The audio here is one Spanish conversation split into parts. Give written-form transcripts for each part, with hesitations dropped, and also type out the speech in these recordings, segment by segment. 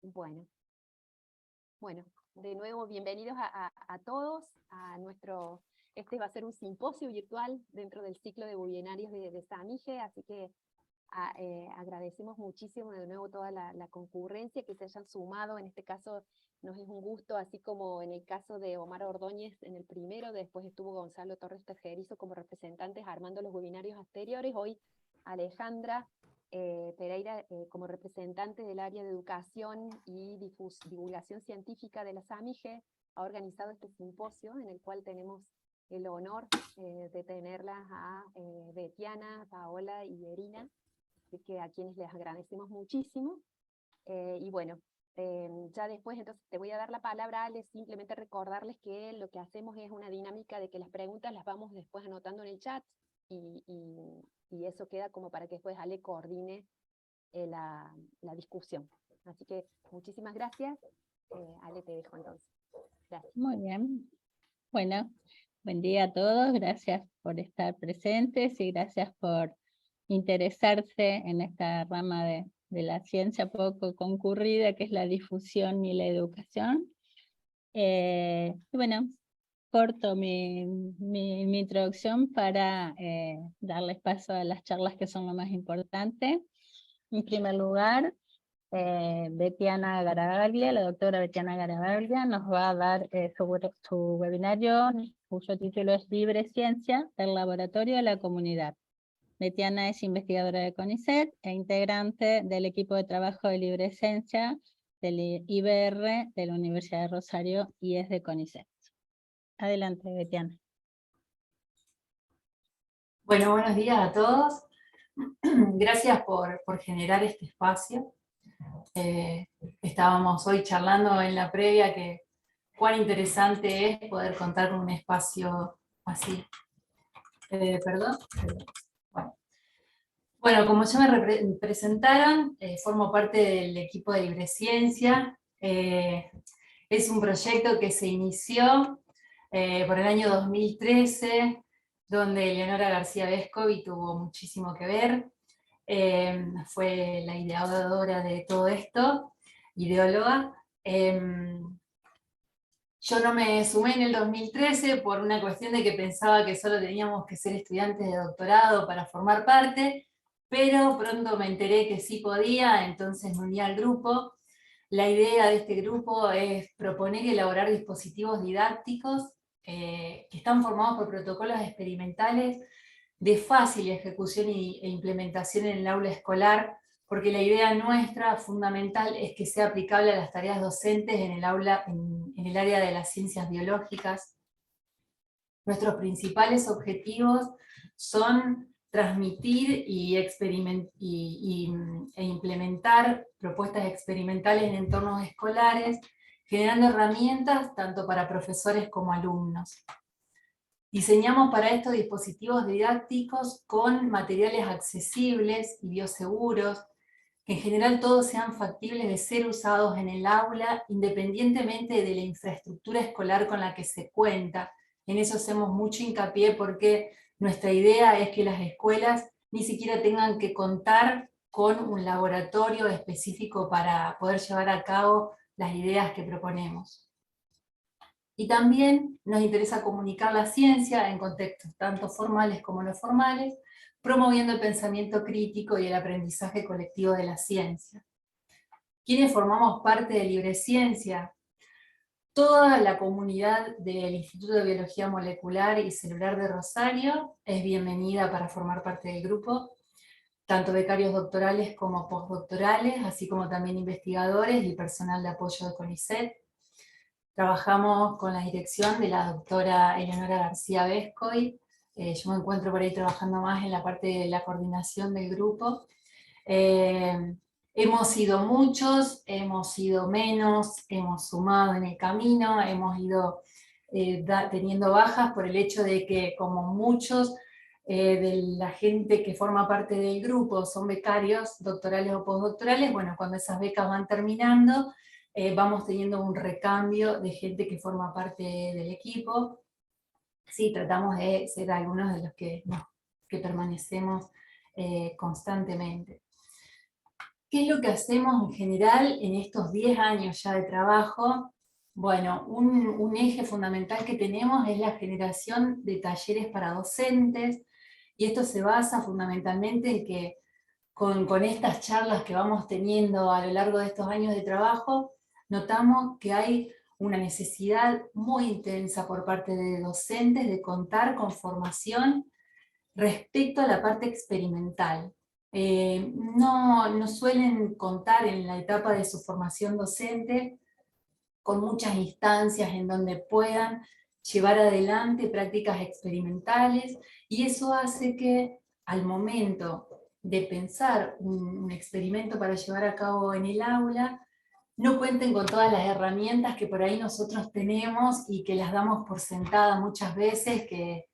Bueno, bueno, de nuevo bienvenidos a todos a nuestro, este va a ser un simposio virtual dentro del ciclo de webinarios de SAMIGE, así que agradecemos muchísimo de nuevo toda la concurrencia que se hayan sumado. En este caso nos es un gusto, así como en el caso de Omar Ordóñez en el primero, después estuvo Gonzalo Torres Tejerizo como representantes armando los webinarios anteriores, hoy Alejandra Pereira como representante del área de educación y divulgación científica de la SAMIGE ha organizado este simposio en el cual tenemos el honor de tenerlas a Betiana, Paola y Erina, que a quienes les agradecemos muchísimo. Y bueno, ya después entonces te voy a dar la palabra, Ale, simplemente recordarles que lo que hacemos es una dinámica de que las preguntas las vamos después anotando en el chat y eso queda como para que después Ale coordine la discusión. Así que muchísimas gracias. Ale, te dejo entonces. Gracias. Muy bien. Bueno, buen día a todos. Gracias por estar presentes y gracias por interesarse en esta rama de la ciencia poco concurrida, que es la difusión y la educación. Y bueno, corto mi introducción para darles paso a las charlas que son lo más importante. En primer lugar, Betiana Garavaglia, la doctora Betiana Garavaglia, nos va a dar su webinario, cuyo título es Libre Ciencia, del laboratorio a la comunidad. Betiana es investigadora de CONICET e integrante del equipo de trabajo de Libre Ciencia del IBR de la Universidad de Rosario y es de CONICET. Adelante, Betiana. Bueno, buenos días a todos. Gracias por generar este espacio. Estábamos hoy charlando en la previa que cuán interesante es poder contar con un espacio así. Perdón. Bueno, como ya me presentaron, formo parte del equipo de Libre Ciencia. Es un proyecto que se inició por el año 2013, donde Eleonora García Vescovi tuvo muchísimo que ver. Fue la ideadora de todo esto, ideóloga. Yo no me sumé en el 2013 por una cuestión de que pensaba que solo teníamos que ser estudiantes de doctorado para formar parte, pero pronto me enteré que sí podía, entonces me uní al grupo. La idea de este grupo es proponer y elaborar dispositivos didácticos que están formados por protocolos experimentales de fácil ejecución e implementación en el aula escolar, porque la idea nuestra fundamental es que sea aplicable a las tareas docentes en el aula, en el área de las ciencias biológicas. Nuestros principales objetivos son transmitir e implementar propuestas experimentales en entornos escolares, generando herramientas tanto para profesores como alumnos. Diseñamos para esto dispositivos didácticos con materiales accesibles y bioseguros, que en general todos sean factibles de ser usados en el aula, independientemente de la infraestructura escolar con la que se cuenta. En eso hacemos mucho hincapié porque nuestra idea es que las escuelas ni siquiera tengan que contar con un laboratorio específico para poder llevar a cabo las ideas que proponemos. Y también nos interesa comunicar la ciencia en contextos tanto formales como no formales, promoviendo el pensamiento crítico y el aprendizaje colectivo de la ciencia. ¿Quiénes formamos parte de Libre Ciencia? Toda la comunidad del Instituto de Biología Molecular y Celular de Rosario es bienvenida para formar parte del grupo, tanto becarios doctorales como postdoctorales, así como también investigadores y personal de apoyo de CONICET. Trabajamos con la dirección de la doctora Eleonora García Vescovi. Yo me encuentro por ahí trabajando más en la parte de la coordinación del grupo. Hemos sido muchos, hemos sido menos, hemos sumado en el camino, hemos ido teniendo bajas por el hecho de que como muchos de la gente que forma parte del grupo son becarios doctorales o postdoctorales, bueno, cuando esas becas van terminando, vamos teniendo un recambio de gente que forma parte del equipo. Sí, tratamos de ser algunos de los que permanecemos constantemente. ¿Qué es lo que hacemos en general en estos 10 años ya de trabajo? Bueno, un eje fundamental que tenemos es la generación de talleres para docentes, y esto se basa fundamentalmente en que con estas charlas que vamos teniendo a lo largo de estos años de trabajo, notamos que hay una necesidad muy intensa por parte de docentes de contar con formación respecto a la parte experimental. No suelen contar en la etapa de su formación docente con muchas instancias en donde puedan llevar adelante prácticas experimentales, y eso hace que al momento de pensar un experimento para llevar a cabo en el aula, no cuenten con todas las herramientas que por ahí nosotros tenemos y que las damos por sentada muchas veces, que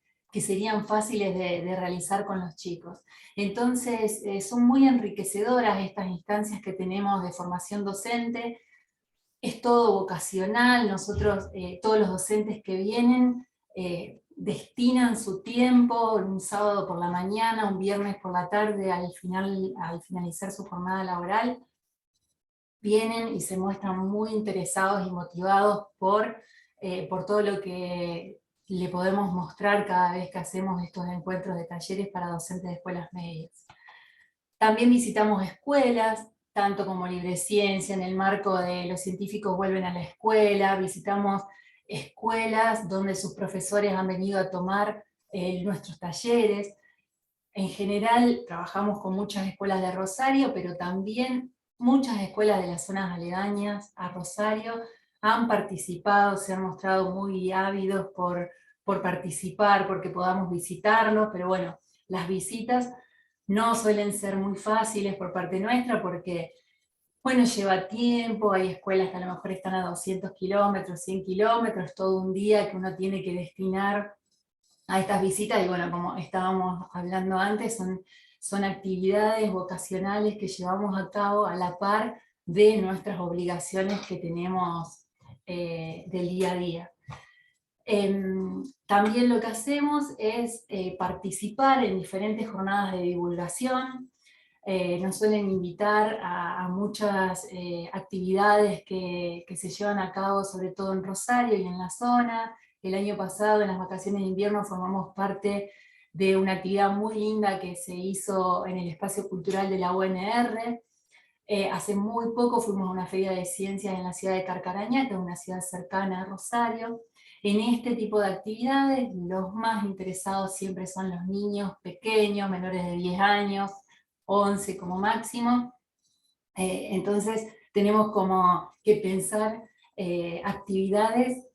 serían fáciles de realizar con los chicos. Entonces, son muy enriquecedoras estas instancias que tenemos de formación docente. Es todo vocacional, nosotros, todos los docentes que vienen, destinan su tiempo, un sábado por la mañana, un viernes por la tarde, al finalizar su jornada laboral, vienen y se muestran muy interesados y motivados por todo lo que le podemos mostrar cada vez que hacemos estos encuentros de talleres para docentes de escuelas medias. También visitamos escuelas, tanto como Libreciencia, en el marco de Los Científicos Vuelven a la Escuela, visitamos escuelas donde sus profesores han venido a tomar nuestros talleres. En general trabajamos con muchas escuelas de Rosario, pero también muchas escuelas de las zonas aledañas a Rosario han participado, se han mostrado muy ávidos por participar, porque podamos visitarlos, pero bueno, las visitas no suelen ser muy fáciles por parte nuestra, porque bueno, lleva tiempo, hay escuelas que a lo mejor están a 200 kilómetros, 100 kilómetros, todo un día que uno tiene que destinar a estas visitas, y bueno, como estábamos hablando antes, son actividades vocacionales que llevamos a cabo a la par de nuestras obligaciones que tenemos del día a día. También lo que hacemos es participar en diferentes jornadas de divulgación. Nos suelen invitar a muchas actividades que se llevan a cabo, sobre todo en Rosario y en la zona. El año pasado, en las vacaciones de invierno, formamos parte de una actividad muy linda que se hizo en el espacio cultural de la UNR. Hace muy poco fuimos a una feria de ciencias en la ciudad de Carcarañá, que es una ciudad cercana a Rosario. En este tipo de actividades, los más interesados siempre son los niños pequeños, menores de 10 años, 11 como máximo. Entonces tenemos como que pensar actividades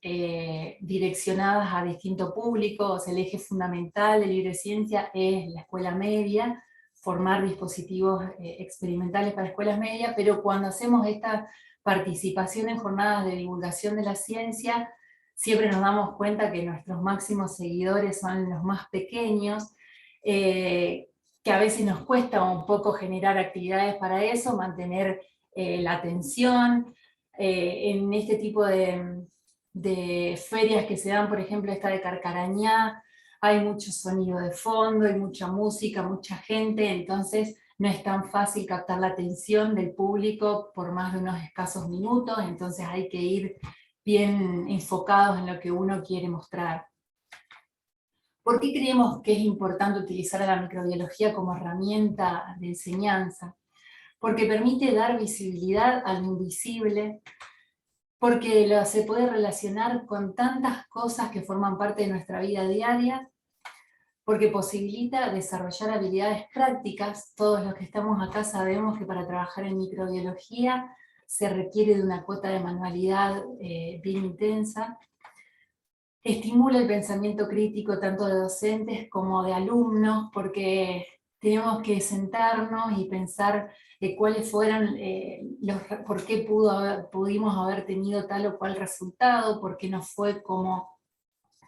direccionadas a distinto público. O sea, el eje fundamental de Libreciencia es la escuela media, formar dispositivos experimentales para escuelas medias, pero cuando hacemos esta participación en jornadas de divulgación de la ciencia, siempre nos damos cuenta que nuestros máximos seguidores son los más pequeños, que a veces nos cuesta un poco generar actividades para eso, mantener la atención. En este tipo de ferias que se dan, por ejemplo esta de Carcarañá, hay mucho sonido de fondo, hay mucha música, mucha gente, entonces no es tan fácil captar la atención del público por más de unos escasos minutos, entonces hay que ir bien enfocados en lo que uno quiere mostrar. ¿Por qué creemos que es importante utilizar a la microbiología como herramienta de enseñanza? Porque permite dar visibilidad a lo invisible, porque se puede relacionar con tantas cosas que forman parte de nuestra vida diaria, porque posibilita desarrollar habilidades prácticas. Todos los que estamos acá sabemos que para trabajar en microbiología se requiere de una cuota de manualidad bien intensa. Estimula el pensamiento crítico tanto de docentes como de alumnos, porque tenemos que sentarnos y pensar cuáles fueron por qué pudimos haber tenido tal o cual resultado, por qué no fue como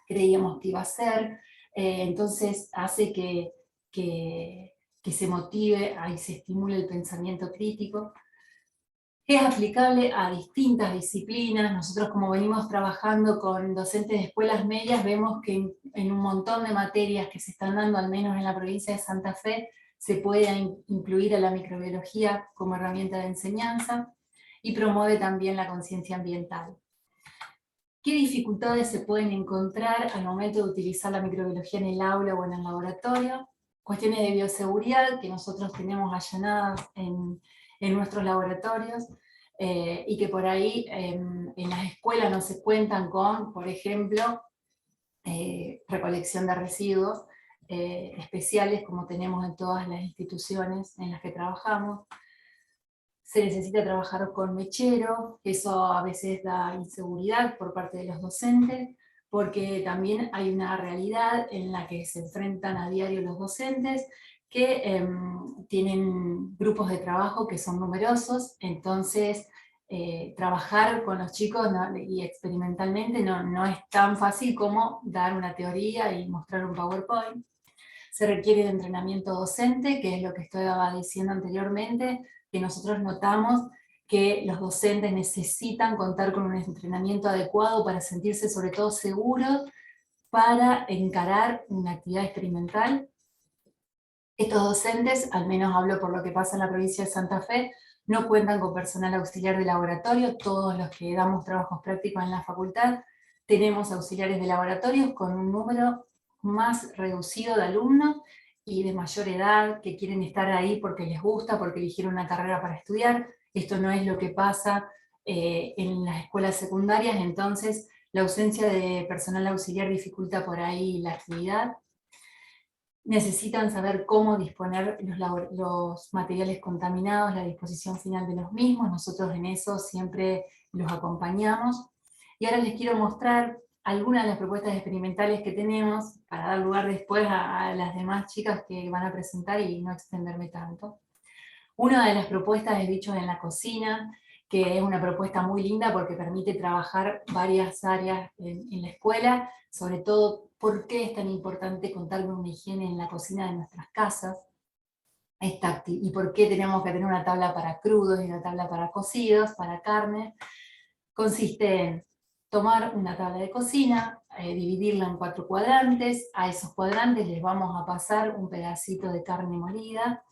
creíamos que iba a ser. Entonces hace que se motive y se estimule el pensamiento crítico. Es aplicable a distintas disciplinas. Nosotros, como venimos trabajando con docentes de escuelas medias, vemos que en un montón de materias que se están dando, al menos en la provincia de Santa Fe, se pueda incluir a la microbiología como herramienta de enseñanza, y promueve también la conciencia ambiental. ¿Qué dificultades se pueden encontrar al momento de utilizar la microbiología en el aula o en el laboratorio? Cuestiones de bioseguridad que nosotros tenemos allanadas en nuestros laboratorios, y que por ahí en las escuelas no se cuentan con, por ejemplo, recolección de residuos especiales como tenemos en todas las instituciones en las que trabajamos. Se necesita trabajar con mechero, eso a veces da inseguridad por parte de los docentes, porque también hay una realidad en la que se enfrentan a diario los docentes, que tienen grupos de trabajo que son numerosos, entonces trabajar con los chicos y experimentalmente no es tan fácil como dar una teoría y mostrar un PowerPoint. Se requiere de entrenamiento docente, que es lo que estaba diciendo anteriormente, que nosotros notamos que los docentes necesitan contar con un entrenamiento adecuado para sentirse sobre todo seguros para encarar una actividad experimental. Estos docentes, al menos hablo por lo que pasa en la provincia de Santa Fe, no cuentan con personal auxiliar de laboratorio. Todos los que damos trabajos prácticos en la facultad tenemos auxiliares de laboratorios con un número más reducido de alumnos y de mayor edad, que quieren estar ahí porque les gusta, porque eligieron una carrera para estudiar. Esto no es lo que pasa en las escuelas secundarias, entonces la ausencia de personal auxiliar dificulta por ahí la actividad. Necesitan saber cómo disponer los materiales contaminados, la disposición final de los mismos. Nosotros en eso siempre los acompañamos. Y ahora les quiero mostrar algunas de las propuestas experimentales que tenemos, para dar lugar después a las demás chicas que van a presentar y no extenderme tanto. Una de las propuestas es Bichos en la Cocina, que es una propuesta muy linda porque permite trabajar varias áreas en la escuela, sobre todo por qué es tan importante contar con una higiene en la cocina de nuestras casas, y por qué tenemos que tener una tabla para crudos y una tabla para cocidos, para carne. Consiste en tomar una tabla de cocina, dividirla en 4 cuadrantes, a esos cuadrantes les vamos a pasar un pedacito de carne molida,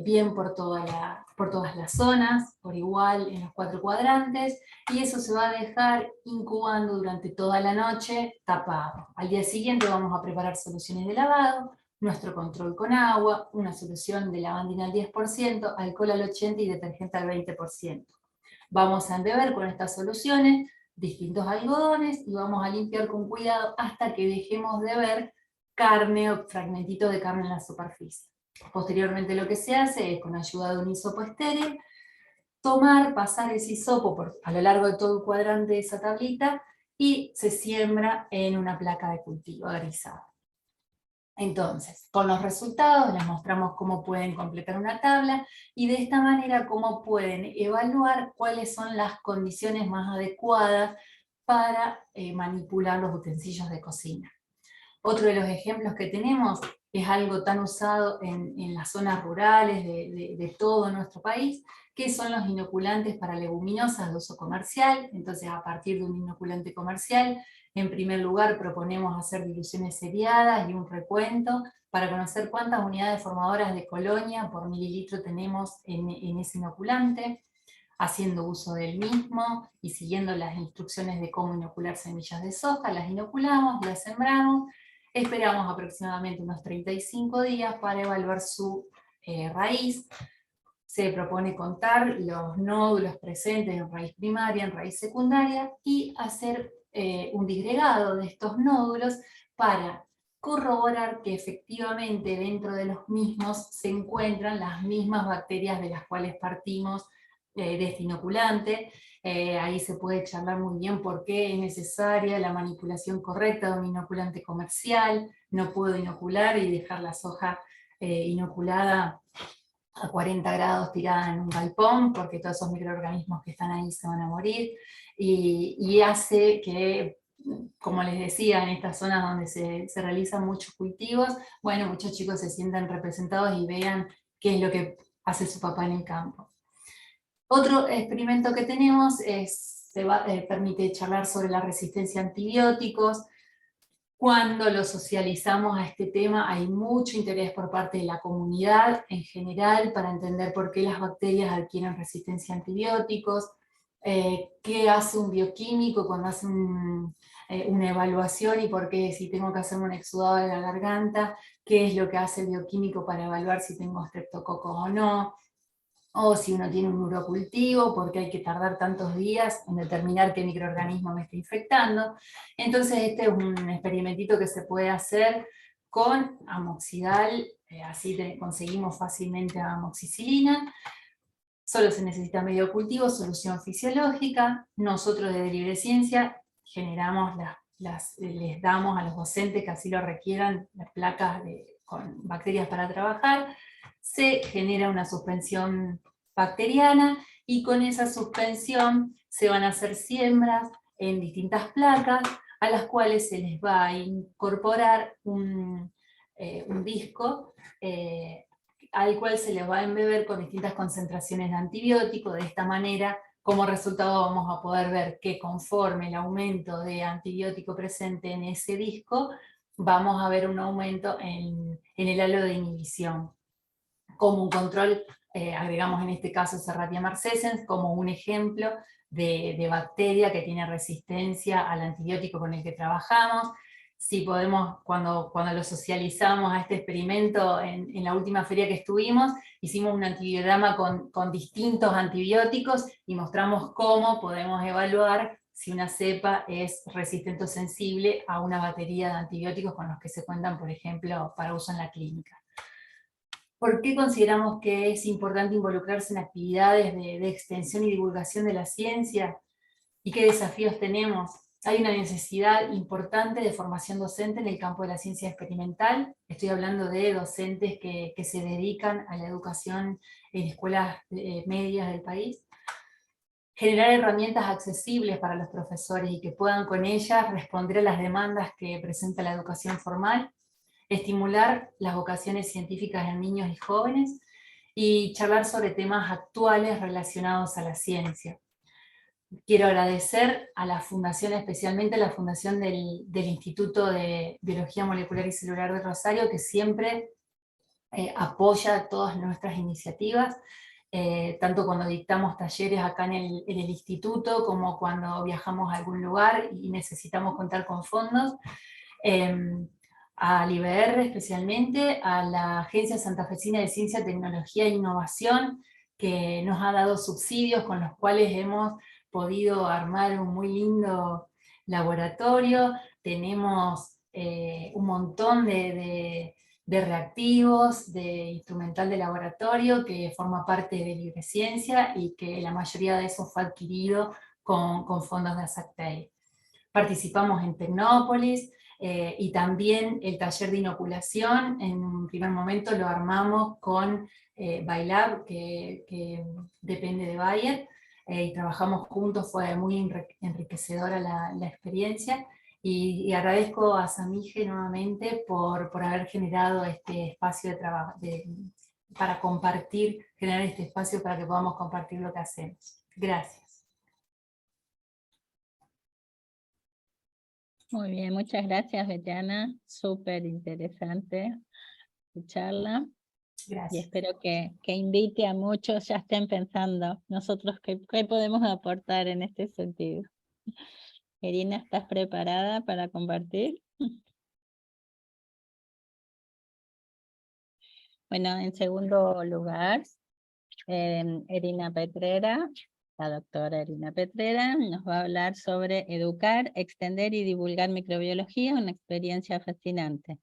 bien por todas las zonas, por igual en los 4 cuadrantes, y eso se va a dejar incubando durante toda la noche tapado. Al día siguiente vamos a preparar soluciones de lavado, nuestro control con agua, una solución de lavandina al 10%, alcohol al 80% y detergente al 20%. Vamos a embeber con estas soluciones distintos algodones y vamos a limpiar con cuidado hasta que dejemos de ver carne o fragmentitos de carne en la superficie. Posteriormente lo que se hace es, con ayuda de un hisopo estéril, pasar ese hisopo a lo largo de todo el cuadrante de esa tablita y se siembra en una placa de cultivo agrizada. Entonces, con los resultados les mostramos cómo pueden completar una tabla y de esta manera cómo pueden evaluar cuáles son las condiciones más adecuadas para manipular los utensilios de cocina. Otro de los ejemplos que tenemos es algo tan usado en las zonas rurales de todo nuestro país, que son los inoculantes para leguminosas de uso comercial. Entonces, a partir de un inoculante comercial, en primer lugar proponemos hacer diluciones seriadas y un recuento para conocer cuántas unidades formadoras de colonia por mililitro tenemos en ese inoculante, haciendo uso del mismo y siguiendo las instrucciones de cómo inocular semillas de soja. Las inoculamos, las sembramos, esperamos aproximadamente unos 35 días para evaluar su raíz. Se propone contar los nódulos presentes en raíz primaria, en raíz secundaria, y hacer un disgregado de estos nódulos para corroborar que efectivamente dentro de los mismos se encuentran las mismas bacterias de las cuales partimos de este inoculante. Ahí se puede charlar muy bien por qué es necesaria la manipulación correcta de un inoculante comercial. No puedo inocular y dejar la soja inoculada a 40 grados tirada en un galpón, porque todos esos microorganismos que están ahí se van a morir, y hace que, como les decía, en estas zonas donde se realizan muchos cultivos, bueno, muchos chicos se sientan representados y vean qué es lo que hace su papá en el campo. Otro experimento que tenemos permite charlar sobre la resistencia a antibióticos. Cuando lo socializamos a este tema, hay mucho interés por parte de la comunidad en general para entender por qué las bacterias adquieren resistencia a antibióticos, qué hace un bioquímico cuando hace una evaluación y por qué, si tengo que hacer un exudado de la garganta, qué es lo que hace el bioquímico para evaluar si tengo estreptococo o no, o si uno tiene un urocultivo, porque hay que tardar tantos días en determinar qué microorganismo me está infectando. Entonces este es un experimentito que se puede hacer con amoxidal, así conseguimos fácilmente amoxicilina, solo se necesita medio cultivo, solución fisiológica. Nosotros de Libre Ciencia generamos les damos a los docentes que así lo requieran las placas con bacterias para trabajar, se genera una suspensión bacteriana y con esa suspensión se van a hacer siembras en distintas placas a las cuales se les va a incorporar un disco al cual se les va a embeber con distintas concentraciones de antibiótico. De esta manera, como resultado vamos a poder ver que conforme el aumento de antibiótico presente en ese disco, vamos a ver un aumento en el halo de inhibición. Como un control, agregamos en este caso Serratia marcescens como un ejemplo de bacteria que tiene resistencia al antibiótico con el que trabajamos. Si podemos, cuando lo socializamos a este experimento en la última feria que estuvimos, hicimos un antibiograma con distintos antibióticos y mostramos cómo podemos evaluar si una cepa es resistente o sensible a una batería de antibióticos con los que se cuentan, por ejemplo, para uso en la clínica. ¿Por qué consideramos que es importante involucrarse en actividades de extensión y divulgación de la ciencia? ¿Y qué desafíos tenemos? Hay una necesidad importante de formación docente en el campo de la ciencia experimental. Estoy hablando de docentes que se dedican a la educación en escuelas medias del país. Generar herramientas accesibles para los profesores y que puedan con ellas responder a las demandas que presenta la educación formal. Estimular las vocaciones científicas en niños y jóvenes, y charlar sobre temas actuales relacionados a la ciencia. Quiero agradecer a la Fundación, especialmente a la Fundación del Instituto de Biología Molecular y Celular de Rosario, que siempre apoya todas nuestras iniciativas, tanto cuando dictamos talleres acá en el instituto, como cuando viajamos a algún lugar y necesitamos contar con fondos. Al IBR especialmente, a la Agencia Santafesina de Ciencia, Tecnología e Innovación, que nos ha dado subsidios con los cuales hemos podido armar un muy lindo laboratorio. Tenemos un montón de reactivos, de instrumental de laboratorio que forma parte de Libre Ciencia y que la mayoría de eso fue adquirido con fondos de ASACTEI. Participamos en Tecnópolis, y también el taller de inoculación, en un primer momento lo armamos con Bailab, que depende de Bayer, y trabajamos juntos, fue muy enriquecedora la experiencia, y agradezco a Samige nuevamente por haber generado este espacio de trabajo, para compartir, generar este espacio para que podamos compartir lo que hacemos. Gracias. Muy bien, muchas gracias, Betiana. Súper interesante tu charla. Gracias. Y espero que invite a muchos, ya estén pensando nosotros qué podemos aportar en este sentido. Irina, ¿estás preparada para compartir? Bueno, en segundo lugar, Irina Petrera, la doctora Irina Petrera, nos va a hablar sobre educar, extender y divulgar microbiología, una experiencia fascinante.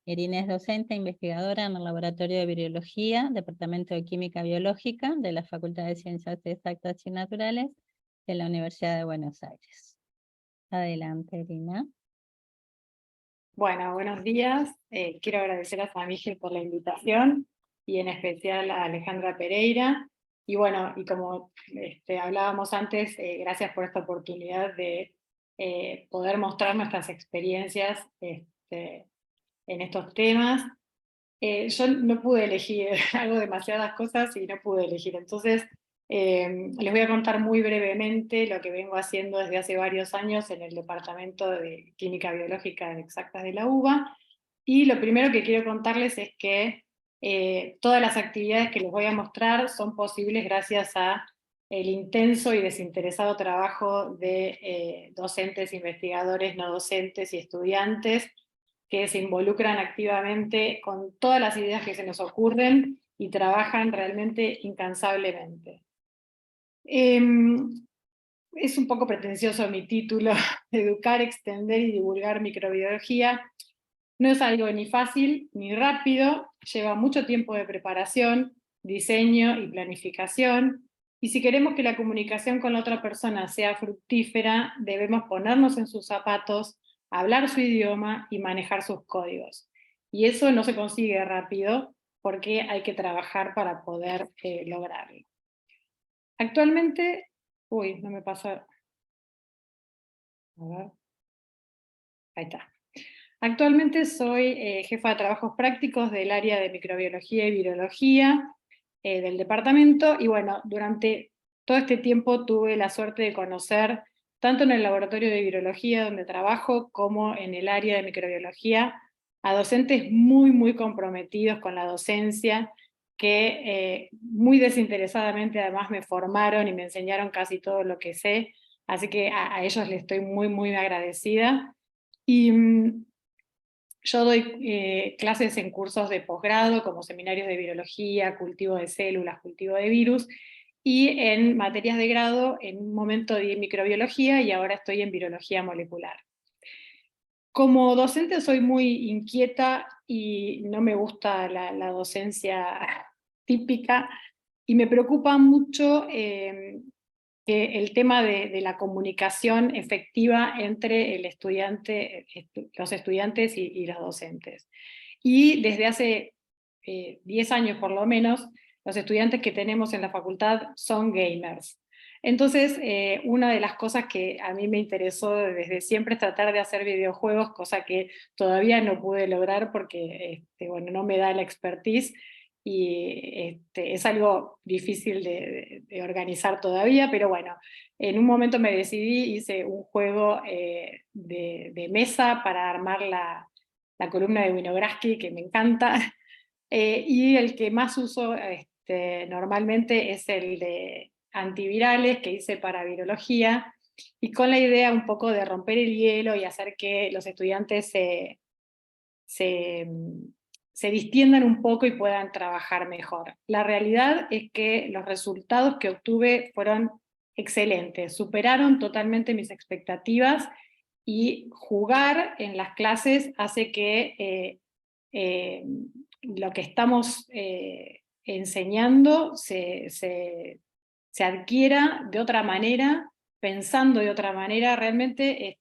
Irina es docente e investigadora en el Laboratorio de Virología, Departamento de Química Biológica de la Facultad de Ciencias Exactas y Naturales de la Universidad de Buenos Aires. Adelante, Irina. Bueno, buenos días. Quiero agradecer a Samige por la invitación y en especial a Alejandra Pereira. Y bueno, y como hablábamos antes, gracias por esta oportunidad de poder mostrar nuestras experiencias en estos temas. Yo no pude elegir, hago demasiadas cosas y no pude elegir. Entonces Les voy a contar muy brevemente lo que vengo haciendo desde hace varios años en el Departamento de Química Biológica Exactas de la UBA, y lo primero que quiero contarles es que todas las actividades que les voy a mostrar son posibles gracias a el intenso y desinteresado trabajo de docentes, investigadores, no docentes y estudiantes que se involucran activamente con todas las ideas que se nos ocurren y trabajan realmente incansablemente. Es un poco pretencioso mi título, Educar, Extender y Divulgar Microbiología. No es algo ni fácil ni rápido, lleva mucho tiempo de preparación, diseño y planificación, y si queremos que la comunicación con la otra persona sea fructífera, debemos ponernos en sus zapatos, hablar su idioma y manejar sus códigos. Y eso no se consigue rápido, porque hay que trabajar para poder lograrlo. Actualmente, no me pasa. A ver. Ahí está. Actualmente soy jefa de trabajos prácticos del área de microbiología y virología del departamento, y bueno, durante todo este tiempo tuve la suerte de conocer, tanto en el laboratorio de virología donde trabajo, como en el área de microbiología, a docentes muy, muy comprometidos con la docencia, que muy desinteresadamente además me formaron y me enseñaron casi todo lo que sé, así que a ellos les estoy muy, muy agradecida. Y yo doy clases en cursos de posgrado, como seminarios de virología, cultivo de células, cultivo de virus, y en materias de grado, en un momento di microbiología y ahora estoy en virología molecular. Como docente soy muy inquieta y no me gusta la docencia típica, y me preocupa mucho el tema de la comunicación efectiva entre el estudiante, los estudiantes y los docentes. Y desde hace 10 años por lo menos, los estudiantes que tenemos en la facultad son gamers. Entonces, una de las cosas que a mí me interesó desde siempre es tratar de hacer videojuegos, cosa que todavía no pude lograr porque bueno, no me da la expertise, y es algo difícil de organizar todavía, pero bueno, en un momento me decidí, hice un juego de mesa para armar la columna de Winograski, que me encanta, y el que más uso normalmente es el de antivirales, que hice para virología, y con la idea un poco de romper el hielo y hacer que los estudiantes se distiendan un poco y puedan trabajar mejor. La realidad es que los resultados que obtuve fueron excelentes, superaron totalmente mis expectativas, y jugar en las clases hace que lo que estamos enseñando se adquiera de otra manera, pensando de otra manera. Realmente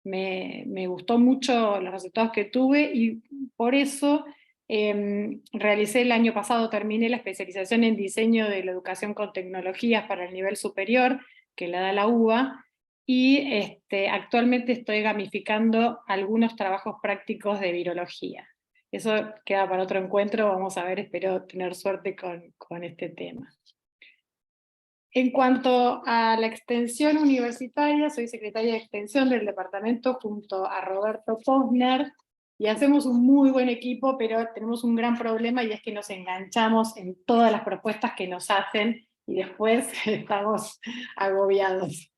me gustó mucho los resultados que tuve, y por eso realicé el año pasado, terminé la especialización en diseño de la educación con tecnologías para el nivel superior, que la da la UBA, y actualmente estoy gamificando algunos trabajos prácticos de virología. Eso queda para otro encuentro, vamos a ver, espero tener suerte con este tema. En cuanto a la extensión universitaria, soy secretaria de extensión del departamento junto a Roberto Posner, y hacemos un muy buen equipo, pero tenemos un gran problema, y es que nos enganchamos en todas las propuestas que nos hacen y después estamos agobiados.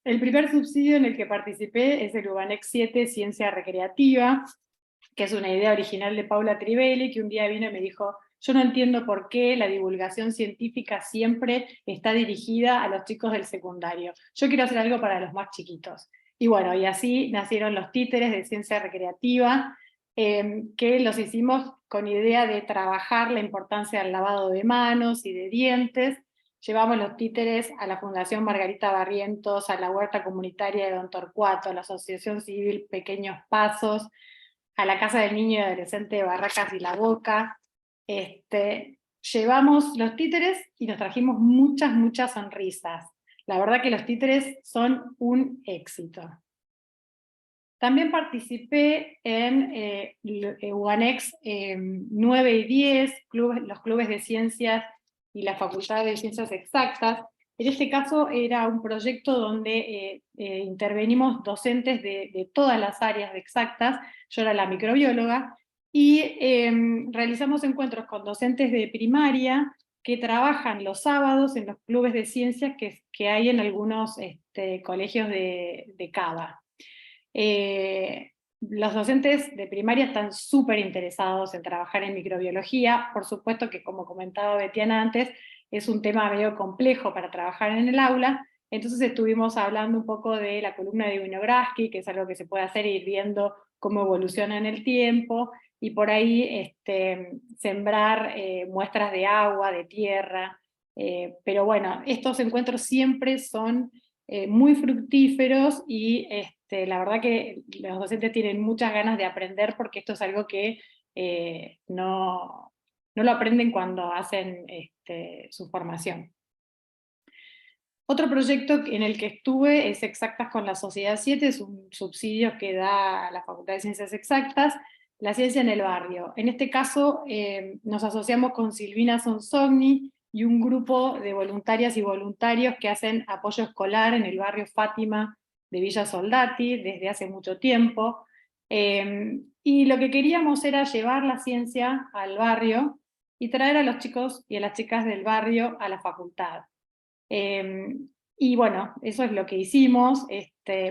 El primer subsidio en el que participé es el UBANEX 7 Ciencia Recreativa, que es una idea original de Paula Trivelli, que un día vino y me dijo: yo no entiendo por qué la divulgación científica siempre está dirigida a los chicos del secundario. Yo quiero hacer algo para los más chiquitos. Y bueno, y así nacieron los títeres de ciencia recreativa, que los hicimos con idea de trabajar la importancia del lavado de manos y de dientes. Llevamos los títeres a la Fundación Margarita Barrientos, a la Huerta Comunitaria de Don Torcuato, a la Asociación Civil Pequeños Pasos, a la Casa del Niño y Adolescente de Barracas y La Boca. Llevamos los títeres y nos trajimos muchas, muchas sonrisas. La verdad que los títeres son un éxito. También participé en UBANEX 9 y 10, los clubes de ciencias y la Facultad de Ciencias Exactas. En este caso era un proyecto donde intervenimos docentes de todas las áreas de exactas, yo era la microbióloga, y realizamos encuentros con docentes de primaria que trabajan los sábados en los clubes de ciencias que hay en algunos colegios de Cava. Los docentes de primaria están súper interesados en trabajar en microbiología, por supuesto que, como comentaba Betiana antes, es un tema medio complejo para trabajar en el aula, entonces estuvimos hablando un poco de la columna de Winograski, que es algo que se puede hacer, ir viendo cómo evoluciona en el tiempo, y por ahí sembrar muestras de agua, de tierra, pero bueno, estos encuentros siempre son muy fructíferos, y la verdad que los docentes tienen muchas ganas de aprender, porque esto es algo que no lo aprenden cuando hacen su formación. Otro proyecto en el que estuve es Exactas con la Sociedad 7, es un subsidio que da la Facultad de Ciencias Exactas, la ciencia en el barrio. En este caso nos asociamos con Silvina Sonsogni y un grupo de voluntarias y voluntarios que hacen apoyo escolar en el barrio Fátima de Villa Soldati desde hace mucho tiempo. Y lo que queríamos era llevar la ciencia al barrio y traer a los chicos y a las chicas del barrio a la facultad. Y bueno, eso es lo que hicimos.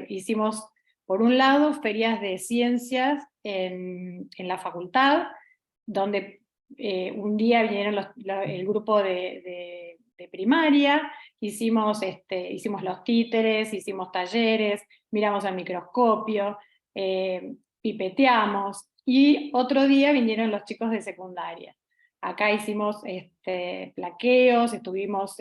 Hicimos, por un lado, ferias de ciencias en la facultad, donde un día vinieron el grupo de primaria, hicimos los títeres, hicimos talleres, miramos al microscopio, pipeteamos, y otro día vinieron los chicos de secundaria. Acá hicimos plaqueos, estuvimos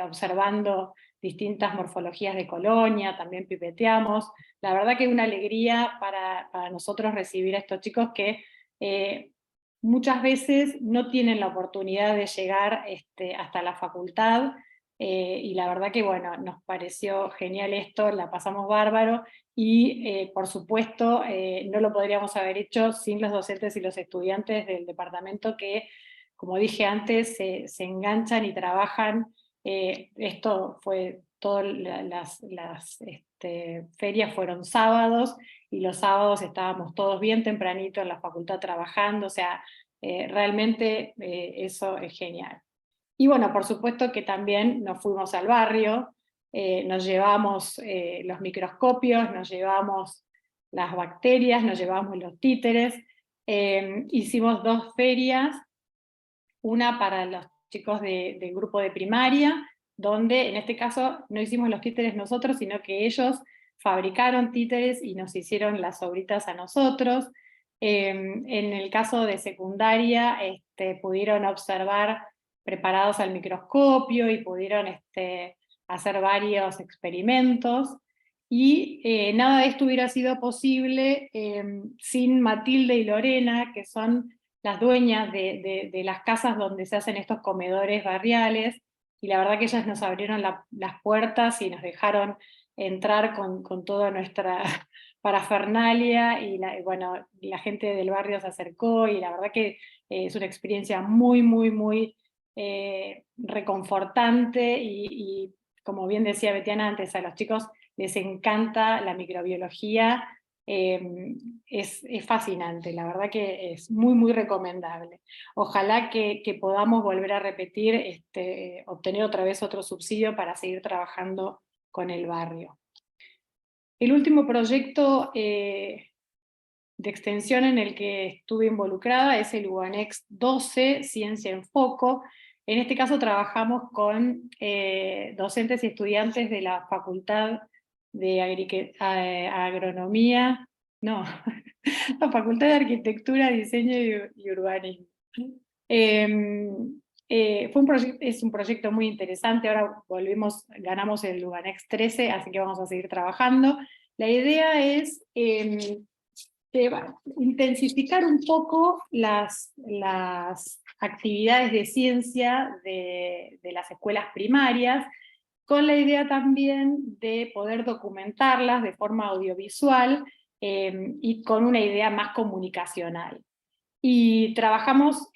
observando distintas morfologías de colonia, también pipeteamos. La verdad que es una alegría para nosotros recibir a estos chicos que muchas veces no tienen la oportunidad de llegar hasta la facultad, y la verdad que bueno, nos pareció genial esto, la pasamos bárbaro, y por supuesto no lo podríamos haber hecho sin los docentes y los estudiantes del departamento que, como dije antes, se enganchan y trabajan. Esto fue, todas las ferias fueron sábados, y los sábados estábamos todos bien tempranito en la facultad trabajando, o sea, realmente eso es genial. Y bueno, por supuesto que también nos fuimos al barrio, nos llevamos los microscopios, nos llevamos las bacterias, nos llevamos los títeres, hicimos 2 ferias, una para los chicos del grupo de primaria, donde en este caso no hicimos los títeres nosotros, sino que ellos fabricaron títeres y nos hicieron las obritas a nosotros. En el caso de secundaria, pudieron observar preparados al microscopio y pudieron hacer varios experimentos. Y nada de esto hubiera sido posible sin Matilde y Lorena, que son las dueñas de las casas donde se hacen estos comedores barriales, y la verdad que ellas nos abrieron las puertas y nos dejaron entrar con toda nuestra parafernalia, y bueno, la gente del barrio se acercó, y la verdad que es una experiencia muy, muy, muy reconfortante, y como bien decía Betiana antes, a los chicos les encanta la microbiología. Es fascinante, la verdad que es muy, muy recomendable. Ojalá que podamos volver a repetir, obtener otra vez otro subsidio para seguir trabajando con el barrio. El último proyecto de extensión en el que estuve involucrada es el UANEX 12, Ciencia en Foco. En este caso trabajamos con docentes y estudiantes de la Facultad de Agronomía, no, la Facultad de Arquitectura, Diseño y Urbanismo. Es un proyecto muy interesante, ahora ganamos el UANEX 13, así que vamos a seguir trabajando. La idea es intensificar un poco las actividades de ciencia de las escuelas primarias, con la idea también de poder documentarlas de forma audiovisual y con una idea más comunicacional. Y trabajamos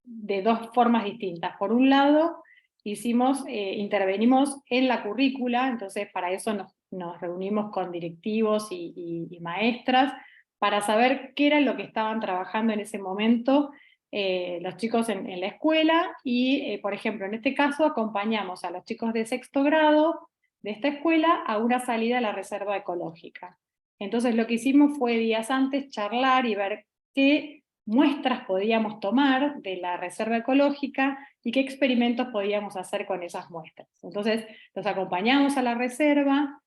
de dos formas distintas. Por un lado, intervenimos en la currícula, entonces para eso nos reunimos con directivos y maestras, para saber qué era lo que estaban trabajando en ese momento los chicos en la escuela, y por ejemplo, en este caso acompañamos a los chicos de 6º grado de esta escuela a una salida a la reserva ecológica. Entonces lo que hicimos fue días antes charlar y ver qué muestras podíamos tomar de la reserva ecológica y qué experimentos podíamos hacer con esas muestras. Entonces los acompañamos a la reserva,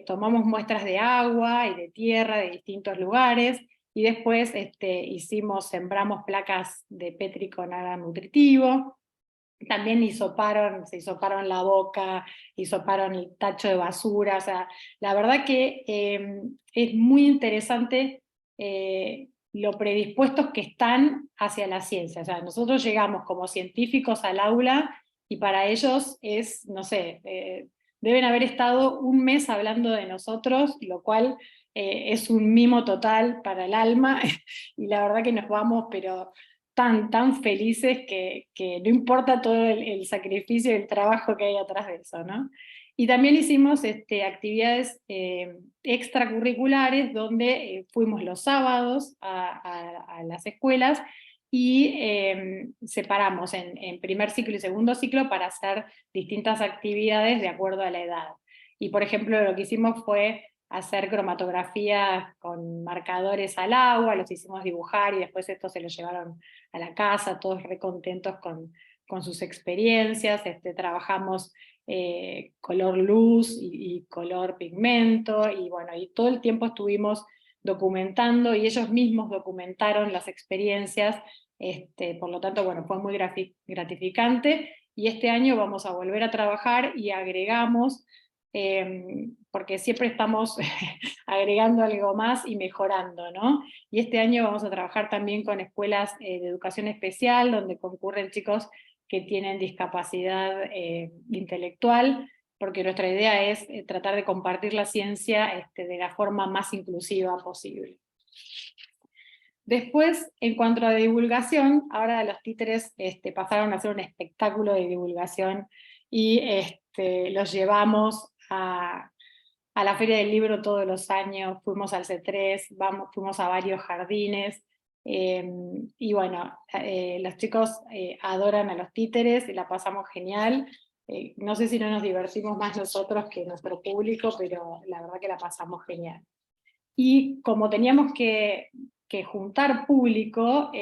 tomamos muestras de agua y de tierra de distintos lugares, y después sembramos placas de Petri con agar nutritivo. También se hisoparon la boca, hisoparon el tacho de basura. O sea, la verdad que es muy interesante lo predispuestos que están hacia la ciencia. O sea, nosotros llegamos como científicos al aula y para ellos es, no sé, deben haber estado un mes hablando de nosotros, lo cual es un mimo total para el alma, y la verdad que nos vamos, pero tan felices que no importa todo el sacrificio y el trabajo que hay atrás de eso, ¿no? Y también hicimos actividades extracurriculares donde fuimos los sábados a las escuelas y separamos en primer ciclo y segundo ciclo para hacer distintas actividades de acuerdo a la edad. Y por ejemplo lo que hicimos fue hacer cromatografías con marcadores al agua, los hicimos dibujar y después estos se los llevaron a la casa, todos re contentos con sus experiencias. Trabajamos color luz y color pigmento, y bueno, y todo el tiempo estuvimos documentando, y ellos mismos documentaron las experiencias, por lo tanto, bueno, fue muy gratificante, y este año vamos a volver a trabajar y agregamos, porque siempre estamos agregando algo más y mejorando, ¿no? Y este año vamos a trabajar también con escuelas de educación especial, donde concurren chicos que tienen discapacidad intelectual, porque nuestra idea es tratar de compartir la ciencia de la forma más inclusiva posible. Después, en cuanto a divulgación, ahora los títeres pasaron a ser un espectáculo de divulgación, y los llevamos a la Feria del Libro todos los años, fuimos al C3, fuimos a varios jardines, y bueno, los chicos adoran a los títeres y la pasamos genial. No sé si no nos divertimos más nosotros que nuestro público, pero la verdad que la pasamos genial. Y como teníamos que juntar público,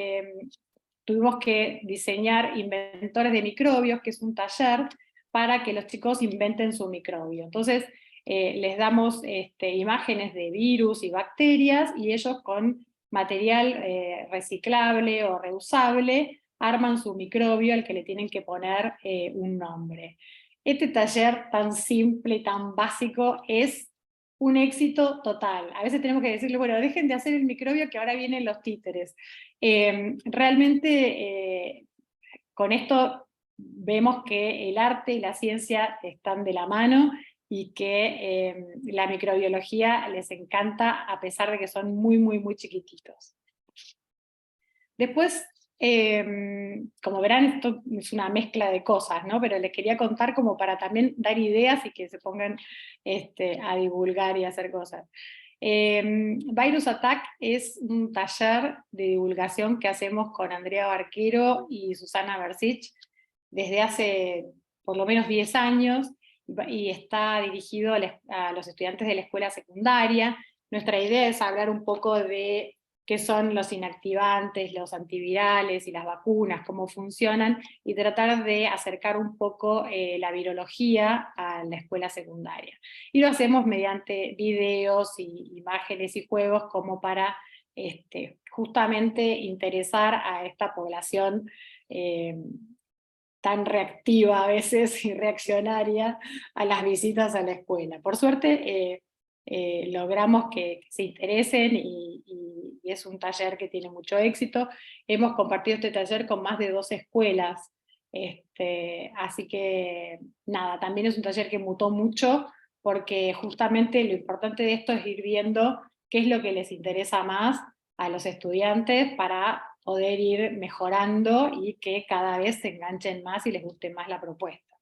tuvimos que diseñar Inventores de Microbios, que es un taller para que los chicos inventen su microbio. Entonces les damos imágenes de virus y bacterias, y ellos con material reciclable o reusable arman su microbio al que le tienen que poner un nombre. Este taller tan simple, tan básico, es un éxito total. A veces tenemos que decirle, bueno, dejen de hacer el microbio que ahora vienen los títeres. Realmente con esto vemos que el arte y la ciencia están de la mano, y que la microbiología les encanta a pesar de que son muy chiquititos. Después, como verán, esto es una mezcla de cosas, ¿no? Pero les quería contar como para también dar ideas y que se pongan a divulgar y a hacer cosas. Virus Attack es un taller de divulgación que hacemos con Andrea Barquero y Susana Versich desde hace por lo menos 10 años, y está dirigido a los estudiantes de la escuela secundaria. Nuestra idea es hablar un poco de qué son los inactivantes, los antivirales y las vacunas, cómo funcionan, y tratar de acercar un poco la virología a la escuela secundaria. Y lo hacemos mediante videos, y imágenes y juegos, como para justamente interesar a esta población tan reactiva a veces y reaccionaria a las visitas a la escuela. Por suerte logramos que se interesen, y es un taller que tiene mucho éxito. Hemos compartido este taller con más de 2 escuelas, así que nada, también es un taller que mutó mucho, porque justamente lo importante de esto es ir viendo qué es lo que les interesa más a los estudiantes, para poder ir mejorando y que cada vez se enganchen más y les guste más la propuesta.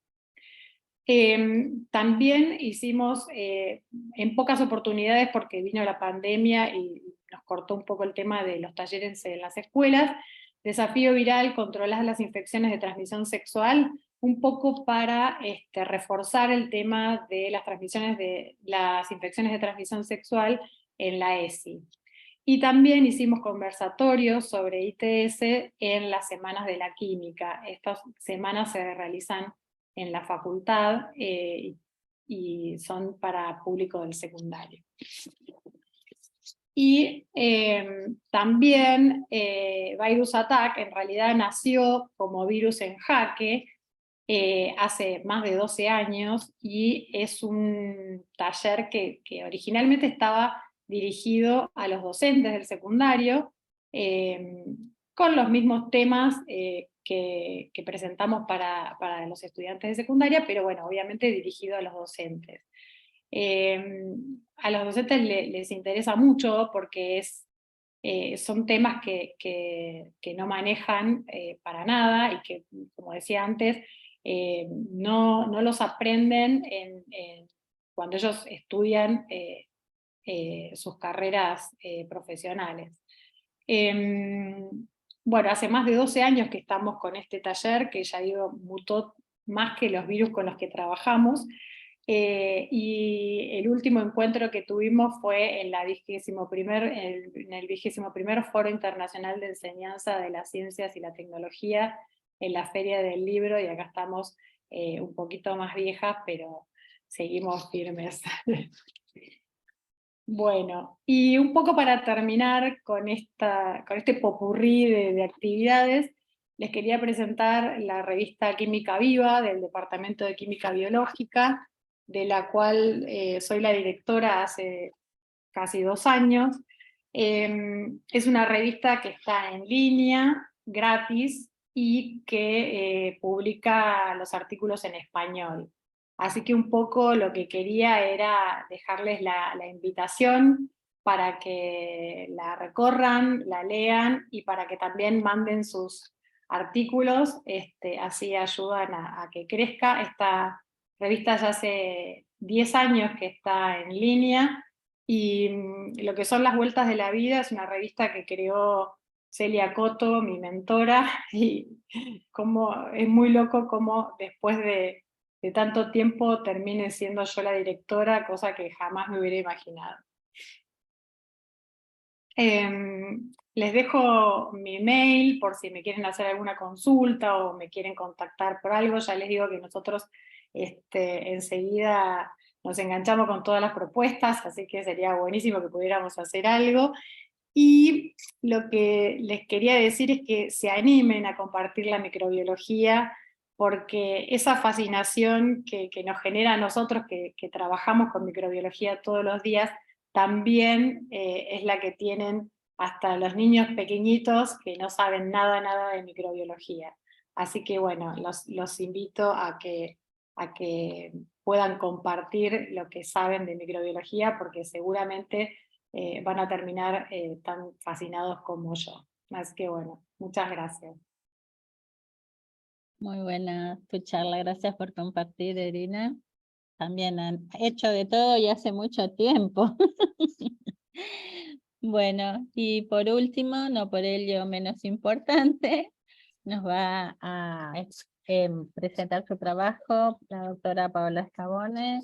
También hicimos en pocas oportunidades, porque vino la pandemia y nos cortó un poco el tema de los talleres en las escuelas, Desafío Viral, controlar las infecciones de transmisión sexual, un poco para reforzar el tema de las infecciones de transmisión sexual en la ESI. Y también hicimos conversatorios sobre ITS en las semanas de la química. Estas semanas se realizan en la facultad y son para público del secundario. Y también Virus Attack en realidad nació como Virus en Jaque hace más de 12 años y es un taller que originalmente estaba dirigido a los docentes del secundario con los mismos temas que presentamos para los estudiantes de secundaria, pero bueno, obviamente dirigido a los docentes. A los docentes les interesa mucho porque son temas que no manejan para nada y que, como decía antes, no los aprenden cuando ellos estudian sus carreras profesionales. Bueno, hace más de 12 años que estamos con este taller, que ya digo, mutó más que los virus con los que trabajamos, y el último encuentro que tuvimos fue en el 21º Foro Internacional de Enseñanza de las Ciencias y la Tecnología, en la Feria del Libro, y acá estamos un poquito más viejas, pero seguimos firmes. Bueno, y un poco para terminar con este popurrí de actividades, les quería presentar la revista Química Viva del Departamento de Química Biológica, de la cual soy la directora hace casi 2 años. Es una revista que está en línea, gratis, y que publica los artículos en español. Así que un poco lo que quería era dejarles la invitación para que la recorran, la lean, y para que también manden sus artículos, así ayudan a que crezca. Esta revista ya hace 10 años que está en línea, y lo que son las Vueltas de la Vida es una revista que creó Celia Coto, mi mentora, y es muy loco cómo después de tanto tiempo termine siendo yo la directora, cosa que jamás me hubiera imaginado. Les dejo mi mail por si me quieren hacer alguna consulta o me quieren contactar por algo. Ya les digo que nosotros enseguida nos enganchamos con todas las propuestas, así que sería buenísimo que pudiéramos hacer algo. Y lo que les quería decir es que se animen a compartir la microbiología, porque esa fascinación que nos genera a nosotros que trabajamos con microbiología todos los días, también es la que tienen hasta los niños pequeñitos que no saben nada de microbiología. Así que bueno, los invito a que puedan compartir lo que saben de microbiología, porque seguramente van a terminar tan fascinados como yo. Así que bueno, muchas gracias. Muy buena tu charla, gracias por compartir, Irina. También han hecho de todo y hace mucho tiempo. Bueno, y por último, no por ello menos importante, nos va a presentar su trabajo la doctora Paola Scavone,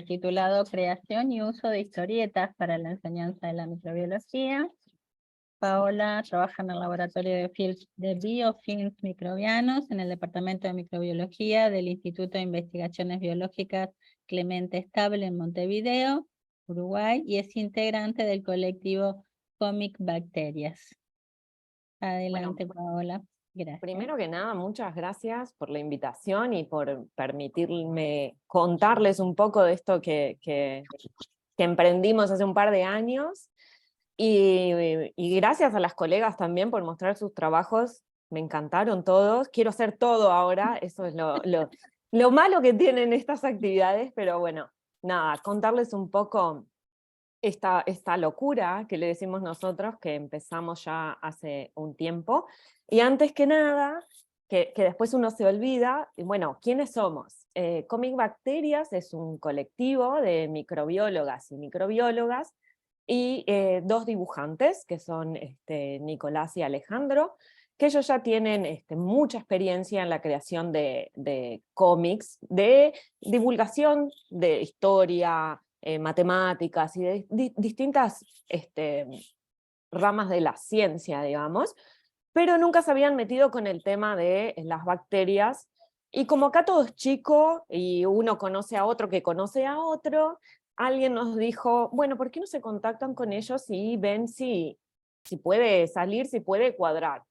titulado Creación y uso de historietas para la enseñanza de la microbiología. Paola trabaja en el laboratorio de biofilms microbianos en el Departamento de Microbiología del Instituto de Investigaciones Biológicas Clemente Estable en Montevideo, Uruguay, y es integrante del colectivo Comic Bacterias. Adelante, bueno, Paola. Gracias. Primero que nada, muchas gracias por la invitación y por permitirme contarles un poco de esto que emprendimos hace un par de años. Y gracias a las colegas también por mostrar sus trabajos, me encantaron todos, quiero hacer todo ahora, eso es lo malo que tienen estas actividades, pero bueno, nada, contarles un poco esta locura que le decimos nosotros, que empezamos ya hace un tiempo. Y antes que nada, que después uno se olvida, bueno, ¿quiénes somos? Comic Bacterias es un colectivo de microbiólogas y microbiólogas, y dos dibujantes, que son Nicolás y Alejandro, que ellos ya tienen mucha experiencia en la creación de cómics, de divulgación de historia, matemáticas y de distintas ramas de la ciencia, digamos, pero nunca se habían metido con el tema de las bacterias, y como acá todo es chico, y uno conoce a otro que conoce a otro, alguien nos dijo, bueno, ¿por qué no se contactan con ellos y ven si puede salir, si puede cuadrar?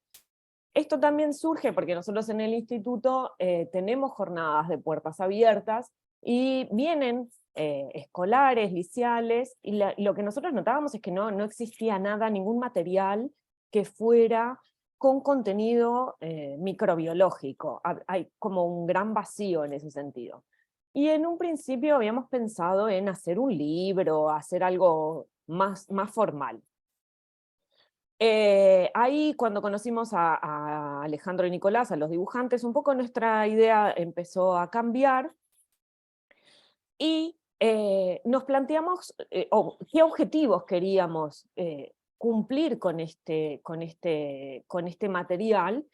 Esto también surge porque nosotros en el instituto tenemos jornadas de puertas abiertas, y vienen escolares, liceales, y lo que nosotros notábamos es que no existía nada, ningún material que fuera con contenido microbiológico. Hay como un gran vacío en ese sentido. Y en un principio habíamos pensado en hacer un libro, hacer algo más formal. Ahí, cuando conocimos a Alejandro y Nicolás, a los dibujantes, un poco nuestra idea empezó a cambiar, y nos planteamos qué objetivos queríamos cumplir con este material.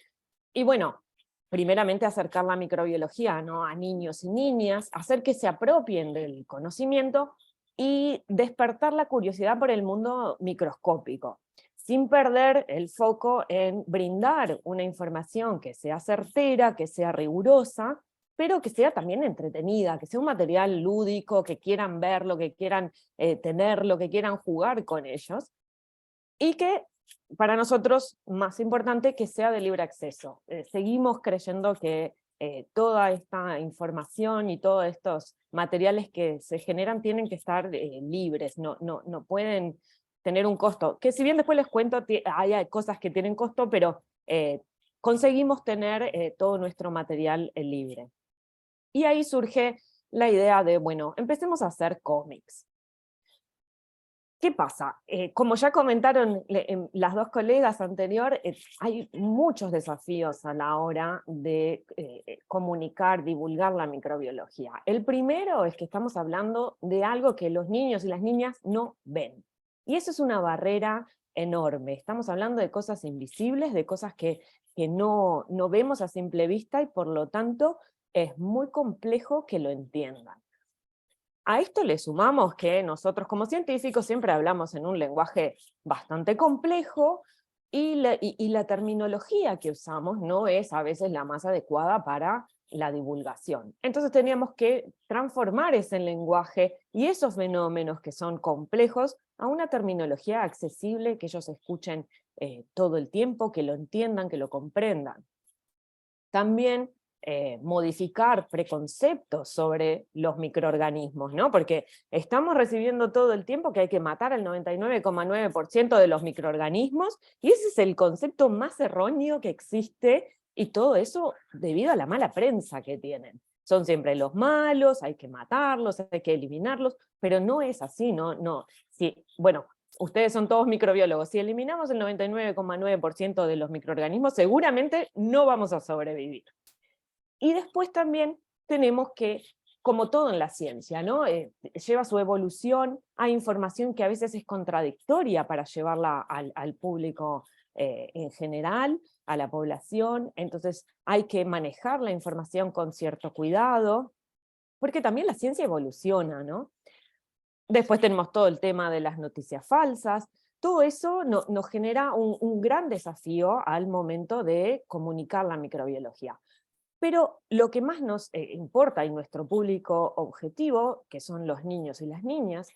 Y bueno, primeramente acercar la microbiología, ¿no?, a niños y niñas, hacer que se apropien del conocimiento y despertar la curiosidad por el mundo microscópico, sin perder el foco en brindar una información que sea certera, que sea rigurosa, pero que sea también entretenida, que sea un material lúdico, que quieran verlo, que quieran tenerlo, que quieran jugar con ellos, y que para nosotros, más importante, que sea de libre acceso. Seguimos creyendo que toda esta información y todos estos materiales que se generan tienen que estar libres, no pueden tener un costo, que si bien después les cuento, hay cosas que tienen costo, pero conseguimos tener todo nuestro material libre. Y ahí surge la idea de, bueno, empecemos a hacer cómics. ¿Qué pasa? Como ya comentaron las dos colegas anteriores, hay muchos desafíos a la hora de comunicar, divulgar la microbiología. El primero es que estamos hablando de algo que los niños y las niñas no ven. Y eso es una barrera enorme. Estamos hablando de cosas invisibles, de cosas que no vemos a simple vista, y por lo tanto es muy complejo que lo entiendan. A esto le sumamos que nosotros como científicos siempre hablamos en un lenguaje bastante complejo, y la terminología que usamos no es a veces la más adecuada para la divulgación. Entonces teníamos que transformar ese lenguaje y esos fenómenos que son complejos a una terminología accesible, que ellos escuchen todo el tiempo, que lo entiendan, que lo comprendan. También modificar preconceptos sobre los microorganismos, ¿no? Porque estamos recibiendo todo el tiempo que hay que matar al 99,9% de los microorganismos, y ese es el concepto más erróneo que existe, y todo eso debido a la mala prensa que tienen. Son siempre los malos, hay que matarlos, hay que eliminarlos, pero no es así, no. Sí, bueno, ustedes son todos microbiólogos, si eliminamos el 99,9% de los microorganismos, seguramente no vamos a sobrevivir. Y después también tenemos que, como todo en la ciencia, ¿no?, lleva su evolución, hay información que a veces es contradictoria para llevarla al público en general, a la población, entonces hay que manejar la información con cierto cuidado, porque también la ciencia evoluciona, ¿no? Después tenemos todo el tema de las noticias falsas. Todo eso nos genera un gran desafío al momento de comunicar la microbiología. Pero lo que más nos importa, y nuestro público objetivo, que son los niños y las niñas,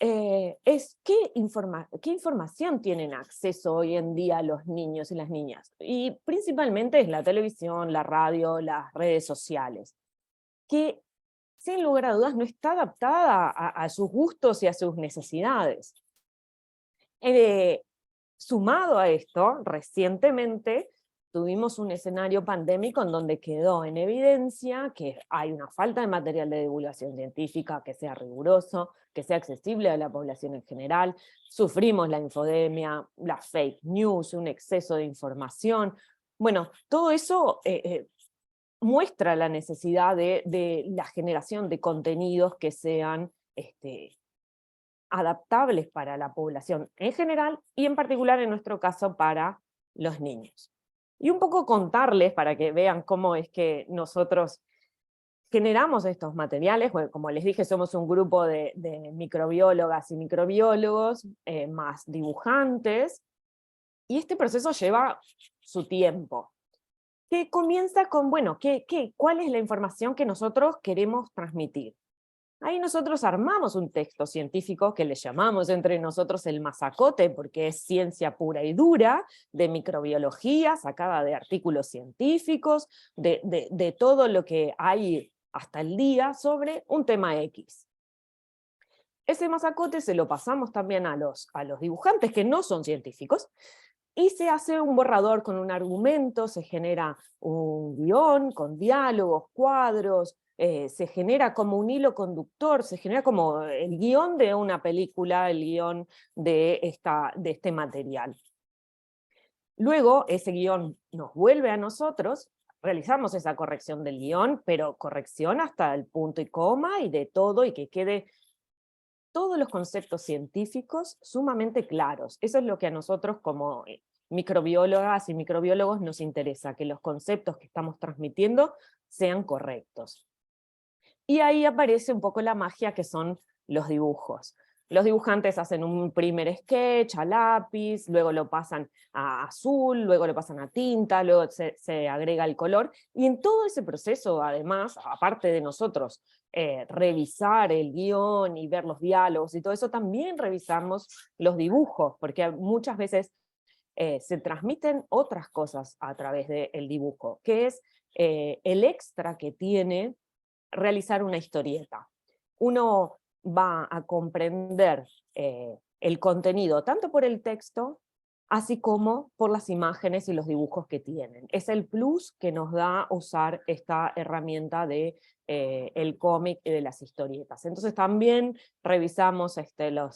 es qué información tienen acceso hoy en día los niños y las niñas. Y principalmente es la televisión, la radio, las redes sociales, que sin lugar a dudas no está adaptada a sus gustos y a sus necesidades. Sumado a esto, recientemente tuvimos un escenario pandémico en donde quedó en evidencia que hay una falta de material de divulgación científica que sea riguroso, que sea accesible a la población en general. Sufrimos la infodemia, las fake news, un exceso de información. Bueno, todo eso muestra la necesidad de la generación de contenidos que sean adaptables para la población en general y en particular en nuestro caso para los niños. Y un poco contarles para que vean cómo es que nosotros generamos estos materiales. Bueno, como les dije, somos un grupo de microbiólogas y microbiólogos, más dibujantes, y este proceso lleva su tiempo, que comienza con, bueno, ¿cuál es la información que nosotros queremos transmitir? Ahí nosotros armamos un texto científico que le llamamos entre nosotros el masacote, porque es ciencia pura y dura, de microbiología, sacada de artículos científicos, de todo lo que hay hasta el día sobre un tema X. Ese masacote se lo pasamos también a los dibujantes que no son científicos, y se hace un borrador con un argumento, se genera un guión con diálogos, cuadros, se genera como un hilo conductor, se genera como el guión de una película, el guión de este material. Luego ese guión nos vuelve a nosotros, realizamos esa corrección del guión, pero corrección hasta el punto y coma y de todo, y que quede todos los conceptos científicos sumamente claros. Eso es lo que a nosotros como microbiólogas y microbiólogos nos interesa, que los conceptos que estamos transmitiendo sean correctos. Y ahí aparece un poco la magia que son los dibujos. Los dibujantes hacen un primer sketch a lápiz, luego lo pasan a azul, luego lo pasan a tinta, luego se agrega el color, y en todo ese proceso, además, aparte de nosotros revisar el guión y ver los diálogos y todo eso, también revisamos los dibujos, porque muchas veces se transmiten otras cosas a través del dibujo, que es el extra que tiene realizar una historieta. Uno va a comprender el contenido tanto por el texto, así como por las imágenes y los dibujos que tienen. Es el plus que nos da usar esta herramienta de el cómic y de las historietas. Entonces también revisamos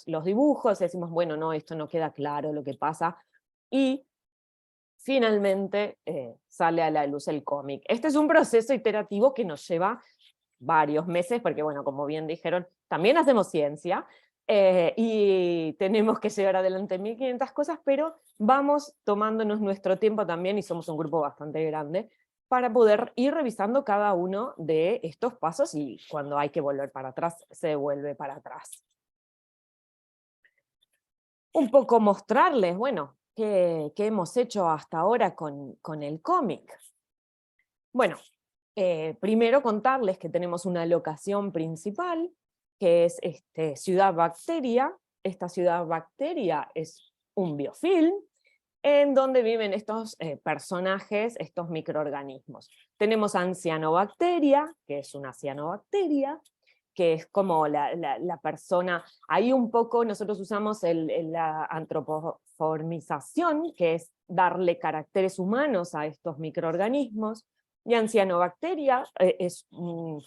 los dibujos, y decimos, bueno, no, esto no queda claro lo que pasa, y finalmente sale a la luz el cómic. Este es un proceso iterativo que nos lleva varios meses, porque bueno, como bien dijeron, también hacemos ciencia, y tenemos que llevar adelante 1500 cosas, pero vamos tomándonos nuestro tiempo también, y somos un grupo bastante grande, para poder ir revisando cada uno de estos pasos, y cuando hay que volver para atrás, se vuelve para atrás. Un poco mostrarles, bueno, qué hemos hecho hasta ahora con el cómic. Bueno, primero contarles que tenemos una locación principal, que es Ciudad Bacteria. Esta Ciudad Bacteria es un biofilm, en donde viven estos personajes, estos microorganismos. Tenemos Ancianobacteria, que es una cianobacteria, que es como la persona, ahí un poco nosotros usamos la antropoformización, que es darle caracteres humanos a estos microorganismos, y Ancianobacteria es un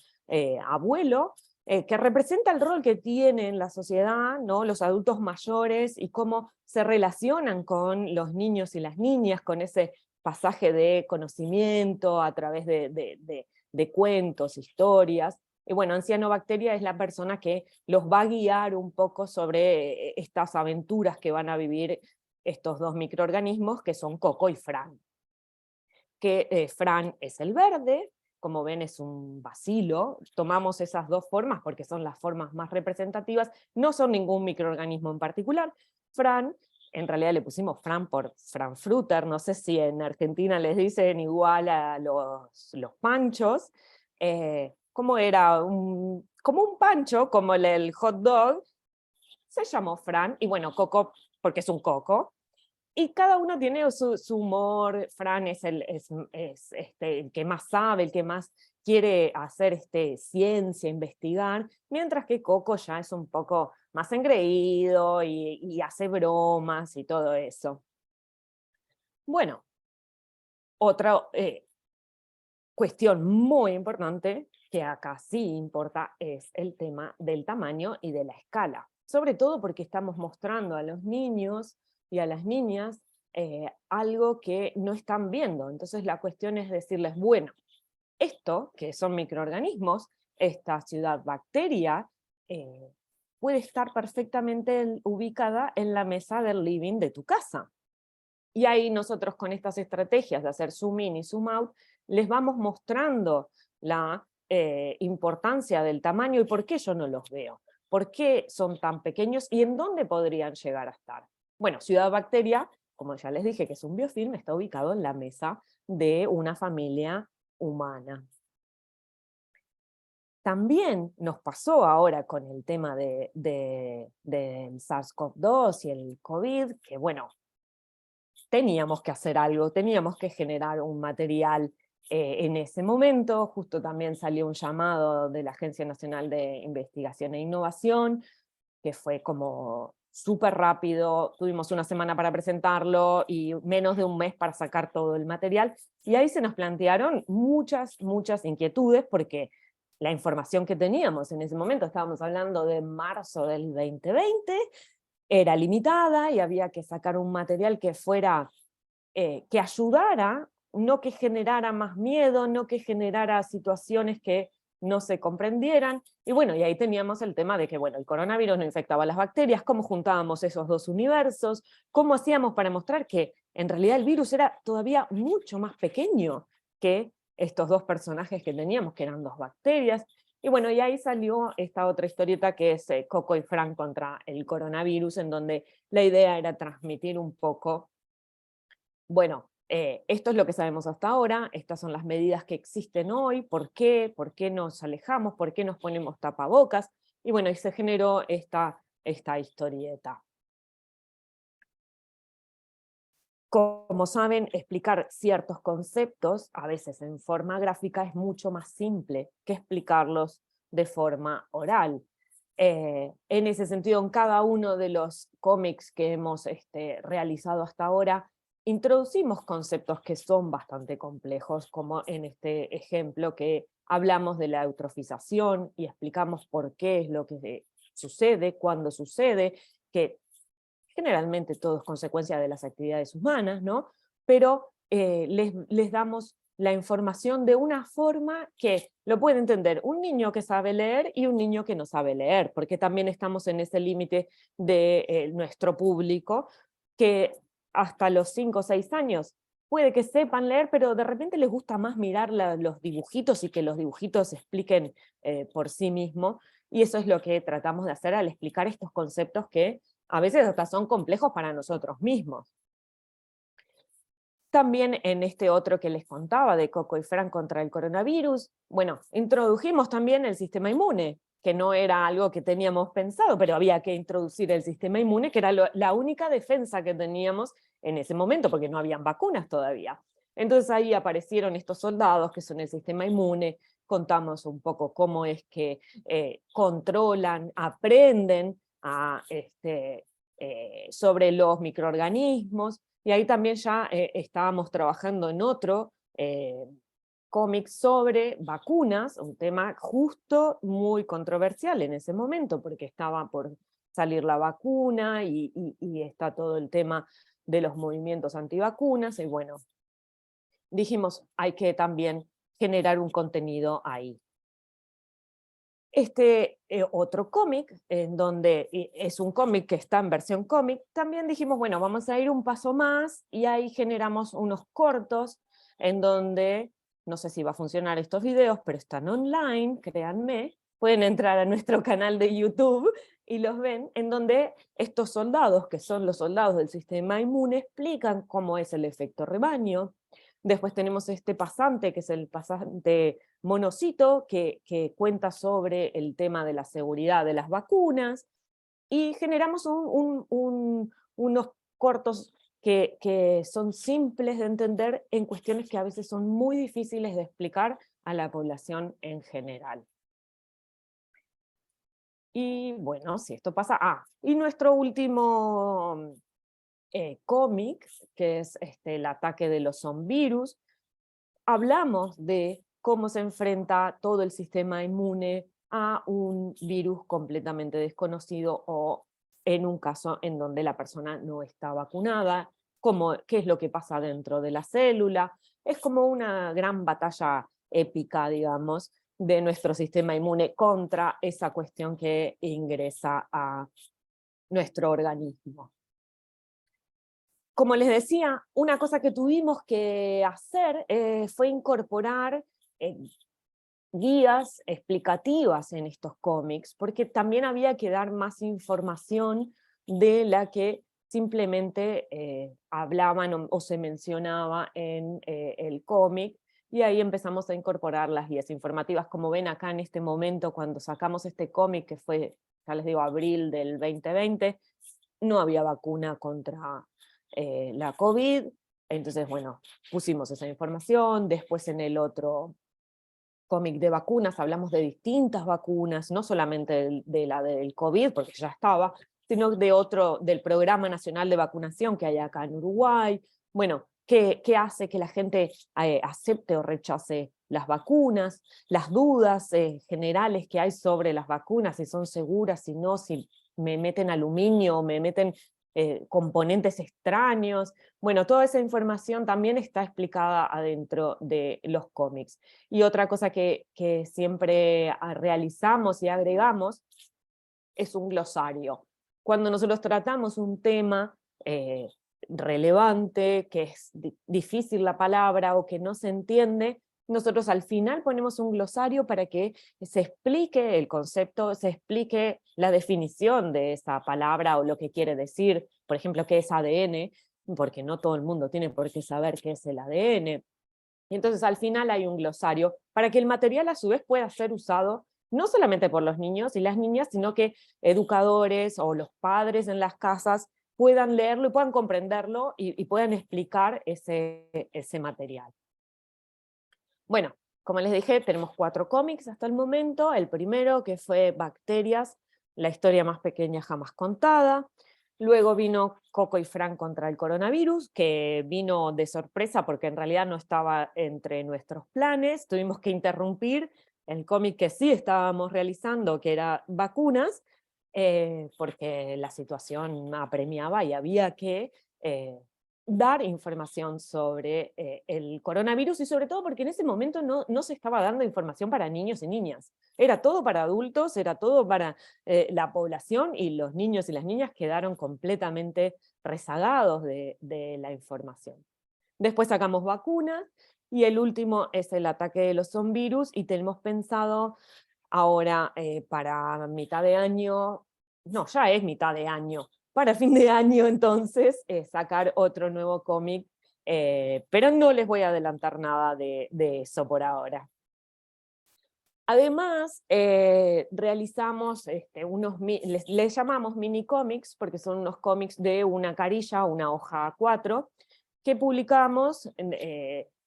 abuelo, que representa el rol que tiene en la sociedad, ¿no? Los adultos mayores y cómo se relacionan con los niños y las niñas, con ese pasaje de conocimiento a través de cuentos, historias. Y bueno, Ancianobacteria es la persona que los va a guiar un poco sobre estas aventuras que van a vivir estos dos microorganismos, que son Coco y Fran. Que Fran es el verde, como ven es un bacilo, tomamos esas dos formas porque son las formas más representativas, no son ningún microorganismo en particular. Fran, en realidad le pusimos Fran por Frankfurter, no sé si en Argentina les dicen igual a los panchos, como era como un pancho, como el hot dog, se llamó Fran, y bueno, Coco porque es un coco. Y cada uno tiene su humor. Fran es el que más sabe, el que más quiere hacer ciencia, investigar, mientras que Coco ya es un poco más engreído y hace bromas y todo eso. Bueno, Otra cuestión muy importante que acá sí importa es el tema del tamaño y de la escala. Sobre todo porque estamos mostrando a los niños y a las niñas algo que no están viendo. Entonces la cuestión es decirles, bueno, esto, que son microorganismos, esta ciudad bacteria, puede estar perfectamente ubicada en la mesa del living de tu casa. Y ahí nosotros con estas estrategias de hacer zoom in y zoom out, les vamos mostrando la importancia del tamaño y por qué yo no los veo, por qué son tan pequeños y en dónde podrían llegar a estar. Bueno, Ciudad Bacteria, como ya les dije que es un biofilm, está ubicado en la mesa de una familia humana. También nos pasó ahora con el tema del SARS-CoV-2 y el COVID, que bueno, teníamos que hacer algo, teníamos que generar un material en ese momento. Justo también salió un llamado de la Agencia Nacional de Investigación e Innovación, que fue como súper rápido, tuvimos una semana para presentarlo y menos de un mes para sacar todo el material, y ahí se nos plantearon muchas inquietudes, porque la información que teníamos en ese momento, estábamos hablando de marzo del 2020, era limitada y había que sacar un material que fuera, que ayudara, no que generara más miedo, no que generara situaciones que no se comprendieran, y bueno, y ahí teníamos el tema de que, bueno, el coronavirus no infectaba a las bacterias, cómo juntábamos esos dos universos, cómo hacíamos para mostrar que en realidad el virus era todavía mucho más pequeño que estos dos personajes que teníamos, que eran dos bacterias. Y bueno, y ahí salió esta otra historieta que es Coco y Frank contra el coronavirus, en donde la idea era transmitir un poco, bueno, esto es lo que sabemos hasta ahora, estas son las medidas que existen hoy, ¿por qué? ¿Por qué nos alejamos? ¿Por qué nos ponemos tapabocas? Y bueno, y se generó esta historieta. Como saben, explicar ciertos conceptos, a veces en forma gráfica, es mucho más simple que explicarlos de forma oral. En ese sentido, en cada uno de los cómics que hemos realizado hasta ahora, introducimos conceptos que son bastante complejos, como en este ejemplo que hablamos de la eutrofización y explicamos por qué es lo que sucede, cuándo sucede, que generalmente todo es consecuencia de las actividades humanas, ¿no? Pero les damos la información de una forma que lo puede entender un niño que sabe leer y un niño que no sabe leer, porque también estamos en ese límite de nuestro público, que hasta los 5 o 6 años puede que sepan leer, pero de repente les gusta más mirar los dibujitos y que los dibujitos expliquen por sí mismos, y eso es lo que tratamos de hacer al explicar estos conceptos que a veces hasta son complejos para nosotros mismos. También en este otro que les contaba de Coco y Frank contra el coronavirus, bueno, introdujimos también el sistema inmune, que no era algo que teníamos pensado, pero había que introducir el sistema inmune, que era la única defensa que teníamos en ese momento, porque no habían vacunas todavía. Entonces ahí aparecieron estos soldados que son el sistema inmune, contamos un poco cómo es que controlan, aprenden sobre los microorganismos, y ahí también ya estábamos trabajando en otro cómic sobre vacunas, un tema justo muy controversial en ese momento, porque estaba por salir la vacuna y está todo el tema de los movimientos antivacunas, y bueno, dijimos, hay que también generar un contenido ahí. Otro cómic, en donde es un cómic que está en versión cómic, también dijimos, bueno, vamos a ir un paso más, y ahí generamos unos cortos, en donde, no sé si va a funcionar estos videos, pero están online, créanme, pueden entrar a nuestro canal de YouTube y los ven, en donde estos soldados, que son los soldados del sistema inmune, explican cómo es el efecto rebaño. Después tenemos este pasante, que es el pasante Monocito, que cuenta sobre el tema de la seguridad de las vacunas, y generamos unos cortos que son simples de entender en cuestiones que a veces son muy difíciles de explicar a la población en general. Y bueno, si esto pasa... y nuestro último cómic, que es el ataque de los zomvirus, hablamos de cómo se enfrenta todo el sistema inmune a un virus completamente desconocido o en un caso en donde la persona no está vacunada, qué es lo que pasa dentro de la célula. Es como una gran batalla épica, digamos, de nuestro sistema inmune contra esa cuestión que ingresa a nuestro organismo. Como les decía, una cosa que tuvimos que hacer fue incorporar guías explicativas en estos cómics, porque también había que dar más información de la que simplemente hablaban o se mencionaba en el cómic, y ahí empezamos a incorporar las guías informativas. Como ven acá en este momento, cuando sacamos este cómic, que fue, ya les digo, abril del 2020, no había vacuna contra la COVID, entonces bueno, pusimos esa información. Después en el otro cómic de vacunas hablamos de distintas vacunas, no solamente de la del COVID, porque ya estaba, sino del Programa Nacional de Vacunación que hay acá en Uruguay. Bueno, qué hace que la gente acepte o rechace las vacunas, las dudas generales que hay sobre las vacunas, si son seguras, si no, si me meten aluminio, me meten componentes extraños. Bueno, toda esa información también está explicada adentro de los cómics. Y otra cosa que siempre realizamos y agregamos es un glosario. Cuando nosotros tratamos un tema relevante, que es difícil la palabra o que no se entiende, nosotros al final ponemos un glosario para que se explique el concepto, se explique la definición de esa palabra o lo que quiere decir, por ejemplo, qué es ADN, porque no todo el mundo tiene por qué saber qué es el ADN. Y entonces al final hay un glosario para que el material a su vez pueda ser usado no solamente por los niños y las niñas, sino que educadores o los padres en las casas puedan leerlo y puedan comprenderlo y puedan explicar ese material. Bueno, como les dije, tenemos 4 cómics hasta el momento. El primero, que fue Bacterias, la historia más pequeña jamás contada. Luego vino Coco y Fran contra el coronavirus, que vino de sorpresa porque en realidad no estaba entre nuestros planes. Tuvimos que interrumpir el cómic que sí estábamos realizando, que era vacunas, porque la situación apremiaba y había que dar información sobre el coronavirus, y sobre todo porque en ese momento no se estaba dando información para niños y niñas. Era todo para adultos, era todo para la población, y los niños y las niñas quedaron completamente rezagados de la información. Después sacamos vacunas, y el último es el ataque de los zomvirus, y tenemos pensado ahora para mitad de año, no, ya es mitad de año, para fin de año entonces sacar otro nuevo cómic, pero no les voy a adelantar nada de eso por ahora. Además, realizamos les llamamos mini cómics, porque son unos cómics de una carilla, una hoja A4, que publicamos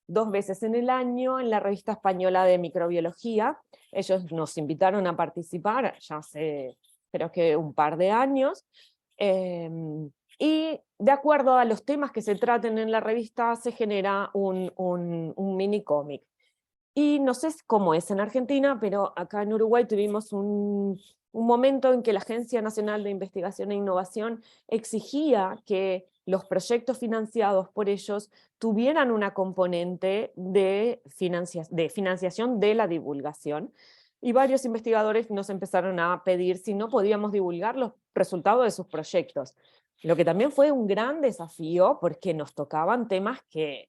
2 veces en el año en la Revista Española de Microbiología. Ellos nos invitaron a participar ya hace, creo que un par de años, y de acuerdo a los temas que se traten en la revista se genera un mini cómic. Y no sé cómo es en Argentina, pero acá en Uruguay tuvimos un momento en que la Agencia Nacional de Investigación e Innovación exigía que los proyectos financiados por ellos tuvieran una componente de financiación de la divulgación, y varios investigadores nos empezaron a pedir si no podíamos divulgar los resultados de sus proyectos, lo que también fue un gran desafío porque nos tocaban temas que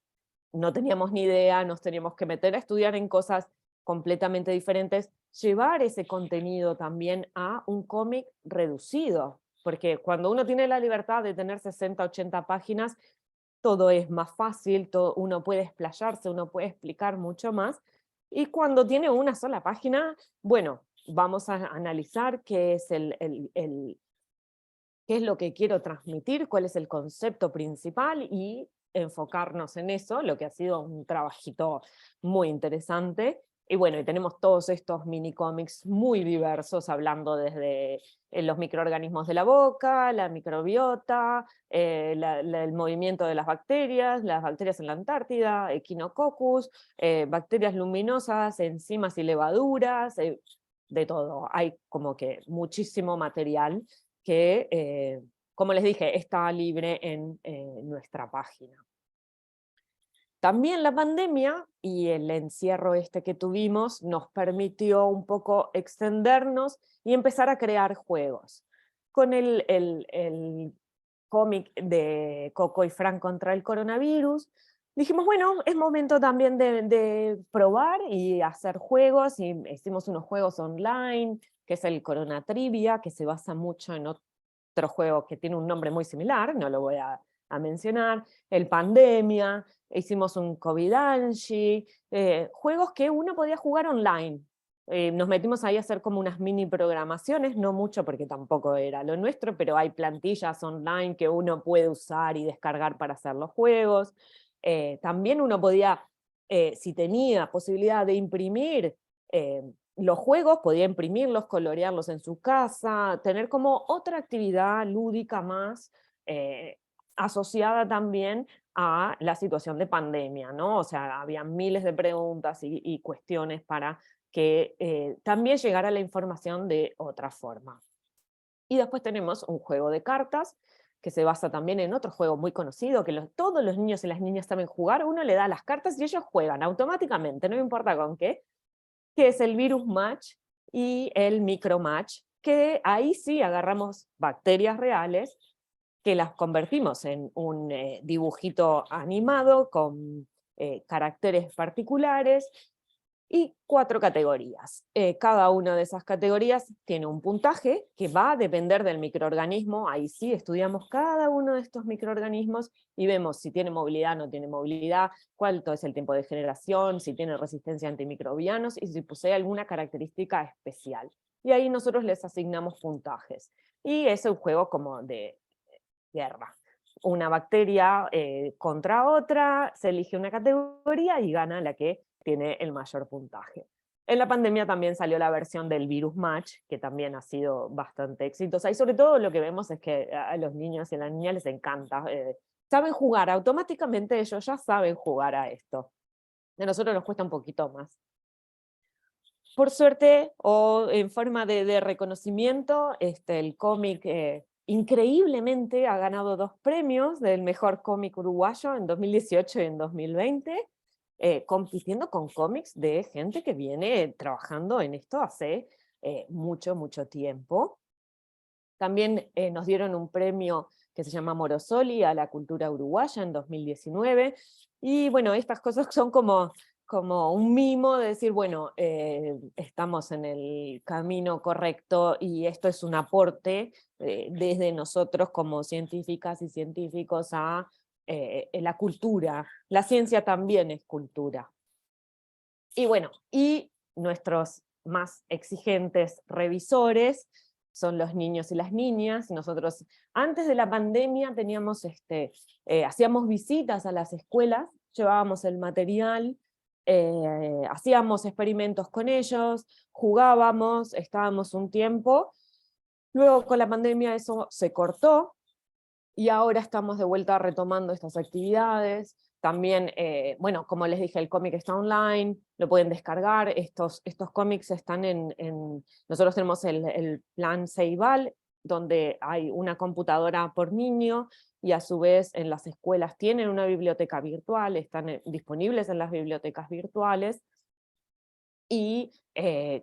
no teníamos ni idea, nos teníamos que meter a estudiar en cosas completamente diferentes, llevar ese contenido también a un cómic reducido, porque cuando uno tiene la libertad de tener 60, 80 páginas, todo es más fácil, uno puede explayarse, uno puede explicar mucho más, y cuando tiene una sola página, bueno, vamos a analizar qué es qué es lo que quiero transmitir, cuál es el concepto principal, y enfocarnos en eso, lo que ha sido un trabajito muy interesante, Y bueno, y tenemos todos estos mini cómics muy diversos, hablando desde los microorganismos de la boca, la microbiota, el movimiento de las bacterias en la Antártida, Echinococcus, bacterias luminosas, enzimas y levaduras, de todo. Hay como que muchísimo material que, como les dije, está libre en nuestra página. También la pandemia y el encierro este que tuvimos nos permitió un poco extendernos y empezar a crear juegos. Con el cómic de Coco y Fran contra el coronavirus, dijimos, bueno, es momento también de probar y hacer juegos, y hicimos unos juegos online, que es el Corona Trivia, que se basa mucho en otro juego que tiene un nombre muy similar, no lo voy a mencionar, el Pandemia, hicimos un Covidanshi, juegos que uno podía jugar online. Nos metimos ahí a hacer como unas mini programaciones, no mucho porque tampoco era lo nuestro, pero hay plantillas online que uno puede usar y descargar para hacer los juegos. También uno podía, si tenía posibilidad de imprimir los juegos, podía imprimirlos, colorearlos en su casa, tener como otra actividad lúdica más, asociada también a la situación de pandemia, ¿no? O sea, había miles de preguntas y cuestiones para que también llegara la información de otra forma. Y después tenemos un juego de cartas, que se basa también en otro juego muy conocido, que todos los niños y las niñas saben jugar. Uno le da las cartas y ellos juegan automáticamente, no importa con qué, que es el Virus Match y el Micro Match, que ahí sí agarramos bacterias reales, que las convertimos en un dibujito animado con caracteres particulares y 4 categorías. Cada una de esas categorías tiene un puntaje que va a depender del microorganismo. Ahí sí estudiamos cada uno de estos microorganismos y vemos si tiene movilidad, no tiene movilidad, cuánto es el tiempo de generación, si tiene resistencia a antimicrobianos y si posee alguna característica especial. Y ahí nosotros les asignamos puntajes. Y es un juego como de guerra. Una bacteria contra otra, se elige una categoría y gana la que tiene el mayor puntaje. En la pandemia también salió la versión del Virus Match, que también ha sido bastante exitosa, y sobre todo lo que vemos es que a los niños y a las niñas les encanta. Saben jugar, automáticamente ellos ya saben jugar a esto. A nosotros nos cuesta un poquito más. Por suerte, o en forma de reconocimiento, el cómic increíblemente ha ganado 2 premios del mejor cómic uruguayo en 2018 y en 2020, compitiendo con cómics de gente que viene trabajando en esto hace mucho, mucho tiempo. También nos dieron un premio que se llama Morosoli a la cultura uruguaya en 2019, y bueno, estas cosas son como un mimo de decir, bueno, estamos en el camino correcto y esto es un aporte desde nosotros como científicas y científicos a la cultura. La ciencia también es cultura. Y bueno, y nuestros más exigentes revisores son los niños y las niñas. Nosotros antes de la pandemia teníamos hacíamos visitas a las escuelas, llevábamos el material, hacíamos experimentos con ellos, jugábamos, estábamos un tiempo. Luego con la pandemia eso se cortó y ahora estamos de vuelta retomando estas actividades. También, bueno, como les dije, el cómic está online, lo pueden descargar. Estos cómics están nosotros tenemos el plan Ceibal, donde hay una computadora por niño, y a su vez en las escuelas tienen una biblioteca virtual, están disponibles en las bibliotecas virtuales, y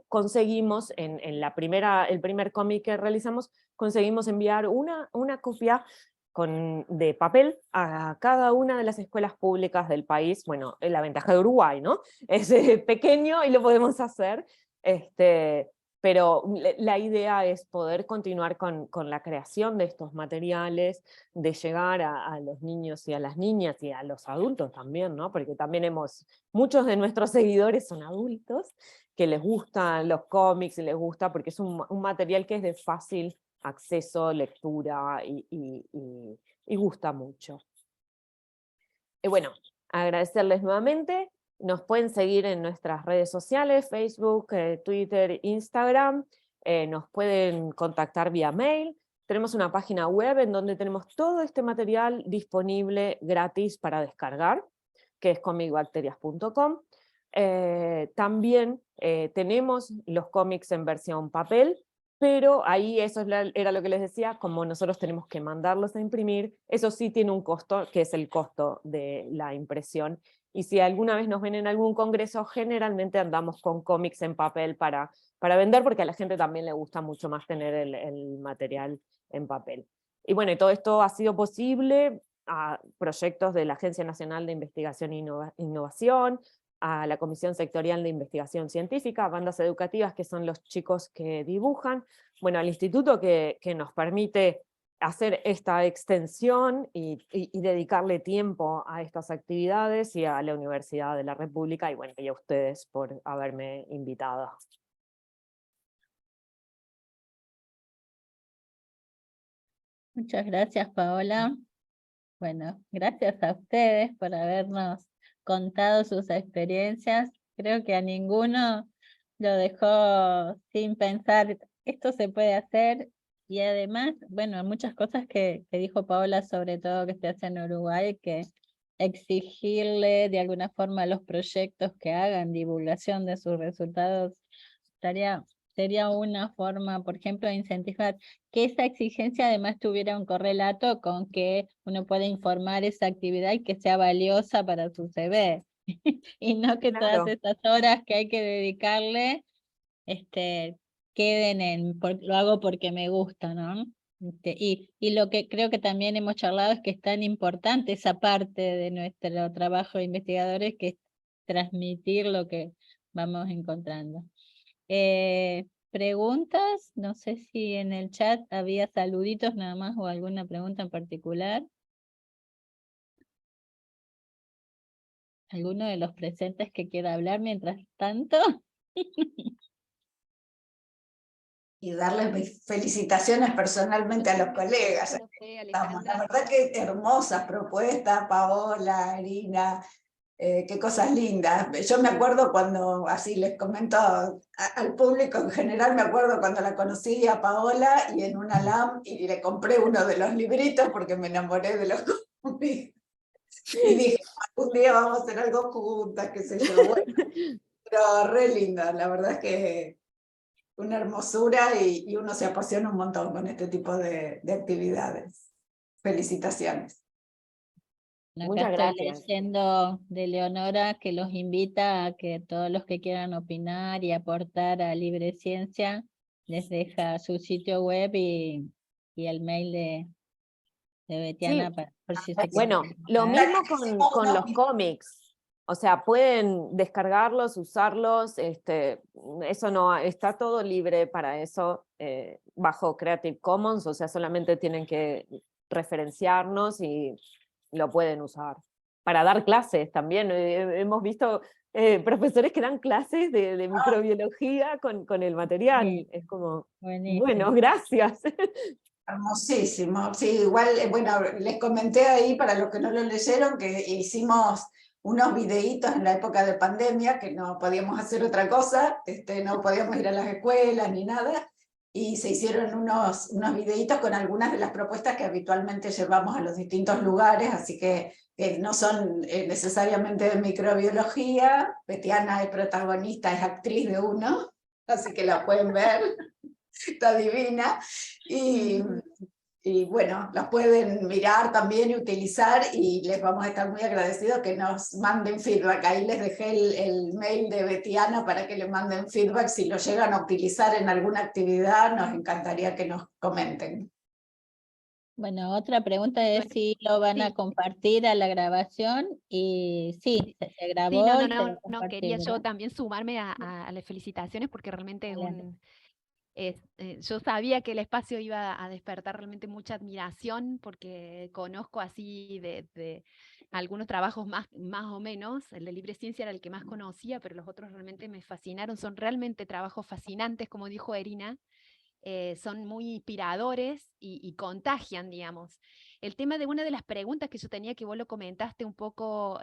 conseguimos, en el primer cómic que realizamos, conseguimos enviar una copia de papel a cada una de las escuelas públicas del país. Bueno, la ventaja de Uruguay, ¿no? Es pequeño y lo podemos hacer, pero la idea es poder continuar con la creación de estos materiales, de llegar a los niños y a las niñas y a los adultos también, ¿no? Porque también muchos de nuestros seguidores son adultos, que les gustan los cómics y les gusta porque es un material que es de fácil acceso, lectura y gusta mucho. Y bueno, agradecerles nuevamente Nos pueden seguir en nuestras redes sociales, Facebook, Twitter, Instagram, nos pueden contactar vía mail. Tenemos una página web en donde tenemos todo este material disponible gratis para descargar, que es comicbacterias.com. También tenemos los cómics en versión papel, pero ahí eso era lo que les decía, como nosotros tenemos que mandarlos a imprimir, eso sí tiene un costo, que es el costo de la impresión. Y si alguna vez nos ven en algún congreso, generalmente andamos con cómics en papel para vender, porque a la gente también le gusta mucho más tener el material en papel. Y bueno, y todo esto ha sido posible a proyectos de la Agencia Nacional de Investigación e Innovación, a la Comisión Sectorial de Investigación Científica, a bandas educativas, que son los chicos que dibujan, bueno, al instituto que nos permite hacer esta extensión y dedicarle tiempo a estas actividades, y a la Universidad de la República, y bueno, y a ustedes por haberme invitado. Muchas gracias, Paola. Bueno, gracias a ustedes por habernos contado sus experiencias. Creo que a ninguno lo dejó sin pensar, esto se puede hacer, y además, bueno, muchas cosas que dijo Paola, sobre todo que se hace en Uruguay, que exigirle de alguna forma a los proyectos que hagan divulgación de sus resultados sería una forma, por ejemplo, de incentivar que esa exigencia además tuviera un correlato con que uno pueda informar esa actividad y que sea valiosa para su CV. Y no que Claro. todas esas horas que hay que dedicarle queden lo hago porque me gusta, ¿no? Y lo que creo que también hemos charlado es que es tan importante esa parte de nuestro trabajo de investigadores, que es transmitir lo que vamos encontrando. Preguntas, no sé si en el chat había saluditos nada más o alguna pregunta en particular. ¿Alguno de los presentes que quiera hablar mientras tanto? Y darles mis felicitaciones personalmente a los colegas. No sé, Alejandra. La verdad que hermosas propuestas, Paola, Irina, qué cosas lindas. Yo me acuerdo cuando, así les comento al público en general, me acuerdo cuando la conocí a Paola y en una LAM, y le compré uno de los libritos porque me enamoré de los cómics. Y dije, un día vamos a hacer algo juntas, qué sé yo. Bueno, pero re linda, la verdad es que una hermosura, y uno se apasiona un montón con este tipo de actividades. Felicitaciones. Acá Muchas estoy gracias. leyendo de Leonora, que los invita a que todos los que quieran opinar y aportar a Libre Ciencia les deja su sitio web y el mail de Betiana, Sí. por si se quieren Bueno, lo comunicar. mismo con los cómics. O sea, pueden descargarlos, usarlos, eso no, está todo libre para eso, bajo Creative Commons, o sea, solamente tienen que referenciarnos y lo pueden usar. Para dar clases también, hemos visto profesores que dan clases de microbiología con el material, Sí. es como, Buenísimo. bueno, gracias. Hermosísimo. Sí, igual, bueno, les comenté ahí, para los que no lo leyeron, que hicimos unos videitos en la época de pandemia, que no podíamos hacer otra cosa, no podíamos ir a las escuelas ni nada, y se hicieron unos videitos con algunas de las propuestas que habitualmente llevamos a los distintos lugares, así que no son necesariamente de microbiología. Betiana es protagonista, es actriz de uno, así que la pueden ver. Está divina, y bueno, las pueden mirar también y utilizar, y les vamos a estar muy agradecidos que nos manden feedback. Ahí les dejé el mail de Betiana para que le manden feedback. Si lo llegan a utilizar en alguna actividad, nos encantaría que nos comenten. Bueno, otra pregunta es Bueno, si lo van a sí. compartir a la grabación, y sí, se grabó Sí, y se va a no, compartir, quería yo ¿verdad? también sumarme a las felicitaciones, porque realmente Excelente. yo sabía que el espacio iba a despertar realmente mucha admiración, porque conozco así de algunos trabajos más o menos. El de Libre Ciencia era el que más conocía, pero los otros realmente me fascinaron. Son realmente trabajos fascinantes, como dijo Irina, son muy inspiradores y contagian, digamos. El tema de una de las preguntas que yo tenía, que vos lo comentaste un poco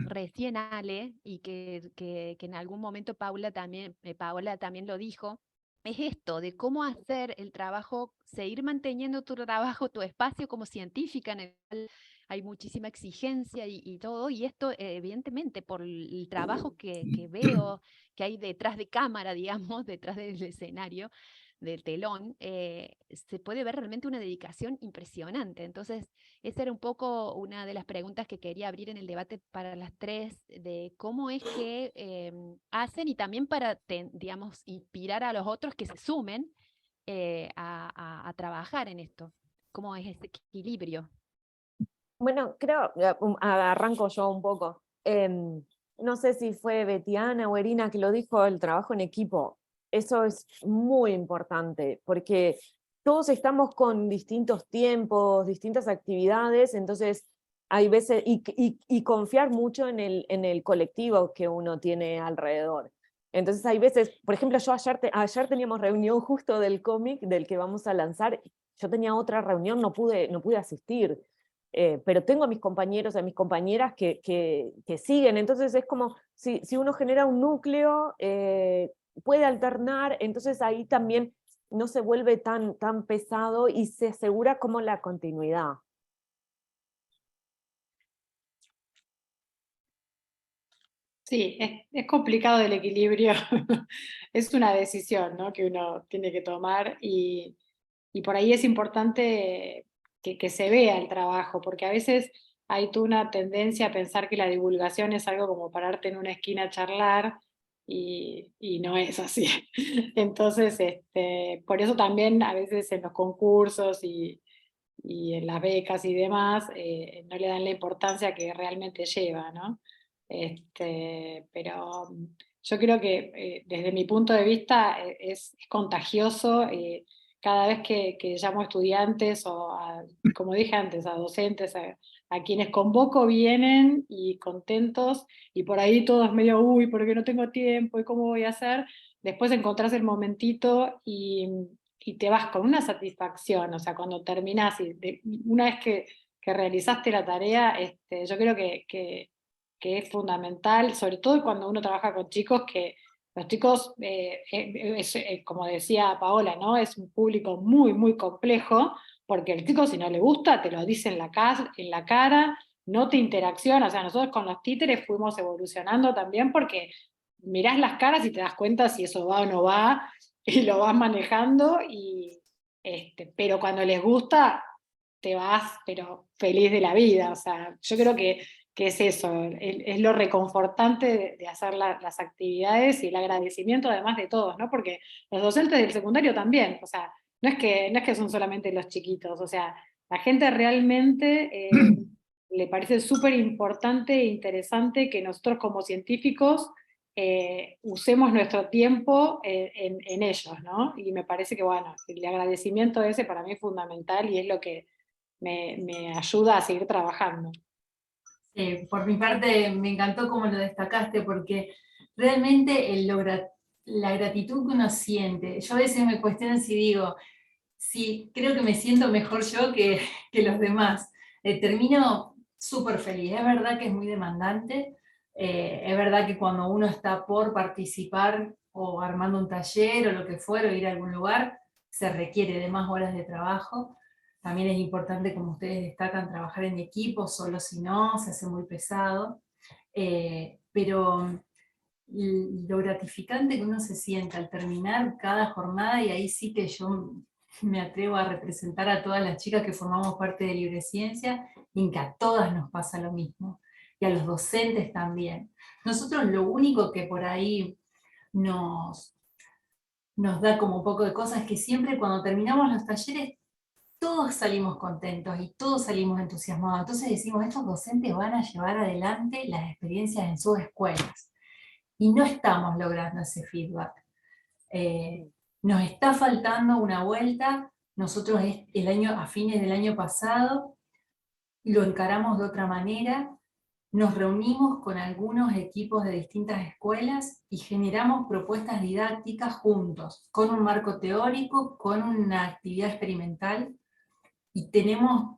recién, Ale, y que en algún momento Paola también lo dijo, es esto de cómo hacer el trabajo, seguir manteniendo tu trabajo, tu espacio como científica, en el cual hay muchísima exigencia y todo, y esto evidentemente por el trabajo que veo que hay detrás de cámara, digamos, detrás del escenario, del telón, se puede ver realmente una dedicación impresionante. Entonces, esa era un poco una de las preguntas que quería abrir en el debate para las tres, de cómo es que hacen y también para, digamos, inspirar a los otros que se sumen a trabajar en esto. ¿Cómo es ese equilibrio? Bueno, creo, arranco yo un poco. No sé si fue Betiana o Erina que lo dijo, el trabajo en equipo. Eso es muy importante, porque todos estamos con distintos tiempos, distintas actividades, entonces hay veces, y confiar mucho en el colectivo que uno tiene alrededor. Entonces hay veces, por ejemplo, yo ayer teníamos reunión justo del cómic del que vamos a lanzar, yo tenía otra reunión, no pude asistir. Pero tengo a mis compañeros, a mis compañeras que siguen, entonces es como si uno genera un núcleo, puede alternar, entonces ahí también no se vuelve tan pesado y se asegura como la continuidad. Sí, es complicado el equilibrio, es una decisión, ¿no?, que uno tiene que tomar y por ahí es importante que se vea el trabajo, porque a veces hay toda una tendencia a pensar que la divulgación es algo como pararte en una esquina a charlar y no es así. Entonces, por eso también a veces en los concursos y en las becas y demás, no le dan la importancia que realmente lleva, ¿no? Pero yo creo que desde mi punto de vista es contagioso. Cada vez que llamo a estudiantes o, como dije antes, a docentes, a quienes convoco vienen y contentos, y por ahí todos medio, uy, porque no tengo tiempo, ¿y cómo voy a hacer? Después encontrás el momentito y te vas con una satisfacción, o sea, cuando terminás, una vez que realizaste la tarea, yo creo que es fundamental, sobre todo cuando uno trabaja con chicos, que los chicos, como decía Paola, ¿no?, es un público muy, muy complejo, porque el chico si no le gusta, te lo dice en la cara, no te interacciona. O sea, nosotros con los títeres fuimos evolucionando también porque mirás las caras y te das cuenta si eso va o no va, y lo vas manejando, pero cuando les gusta, te vas, pero feliz de la vida. O sea, yo creo que es eso, es lo reconfortante de hacer las actividades y el agradecimiento además de todos, ¿no? Porque los docentes del secundario también, o sea, no es que son solamente los chiquitos, o sea, la gente realmente le parece súper importante e interesante que nosotros como científicos usemos nuestro tiempo en ellos, ¿no? Y me parece que, bueno, el agradecimiento ese para mí es fundamental y es lo que me ayuda a seguir trabajando. Por mi parte, me encantó cómo lo destacaste, porque realmente la gratitud que uno siente, yo a veces me cuestiono si digo, sí, creo que me siento mejor yo que los demás. Termino súper feliz. Es verdad que es muy demandante, es verdad que cuando uno está por participar o armando un taller o lo que fuera, o ir a algún lugar, se requiere de más horas de trabajo. También es importante, como ustedes destacan, trabajar en equipo, solo si no, se hace muy pesado. Pero lo gratificante que uno se siente al terminar cada jornada, y ahí sí que yo me atrevo a representar a todas las chicas que formamos parte de Libreciencia, y en que a todas nos pasa lo mismo, y a los docentes también. Nosotros lo único que por ahí nos da como un poco de cosas es que siempre cuando terminamos los talleres todos salimos contentos y todos salimos entusiasmados. Entonces decimos, estos docentes van a llevar adelante las experiencias en sus escuelas. Y no estamos logrando ese feedback. Nos está faltando una vuelta. Nosotros a fines del año pasado lo encaramos de otra manera, nos reunimos con algunos equipos de distintas escuelas y generamos propuestas didácticas juntos, con un marco teórico, con una actividad experimental, y tenemos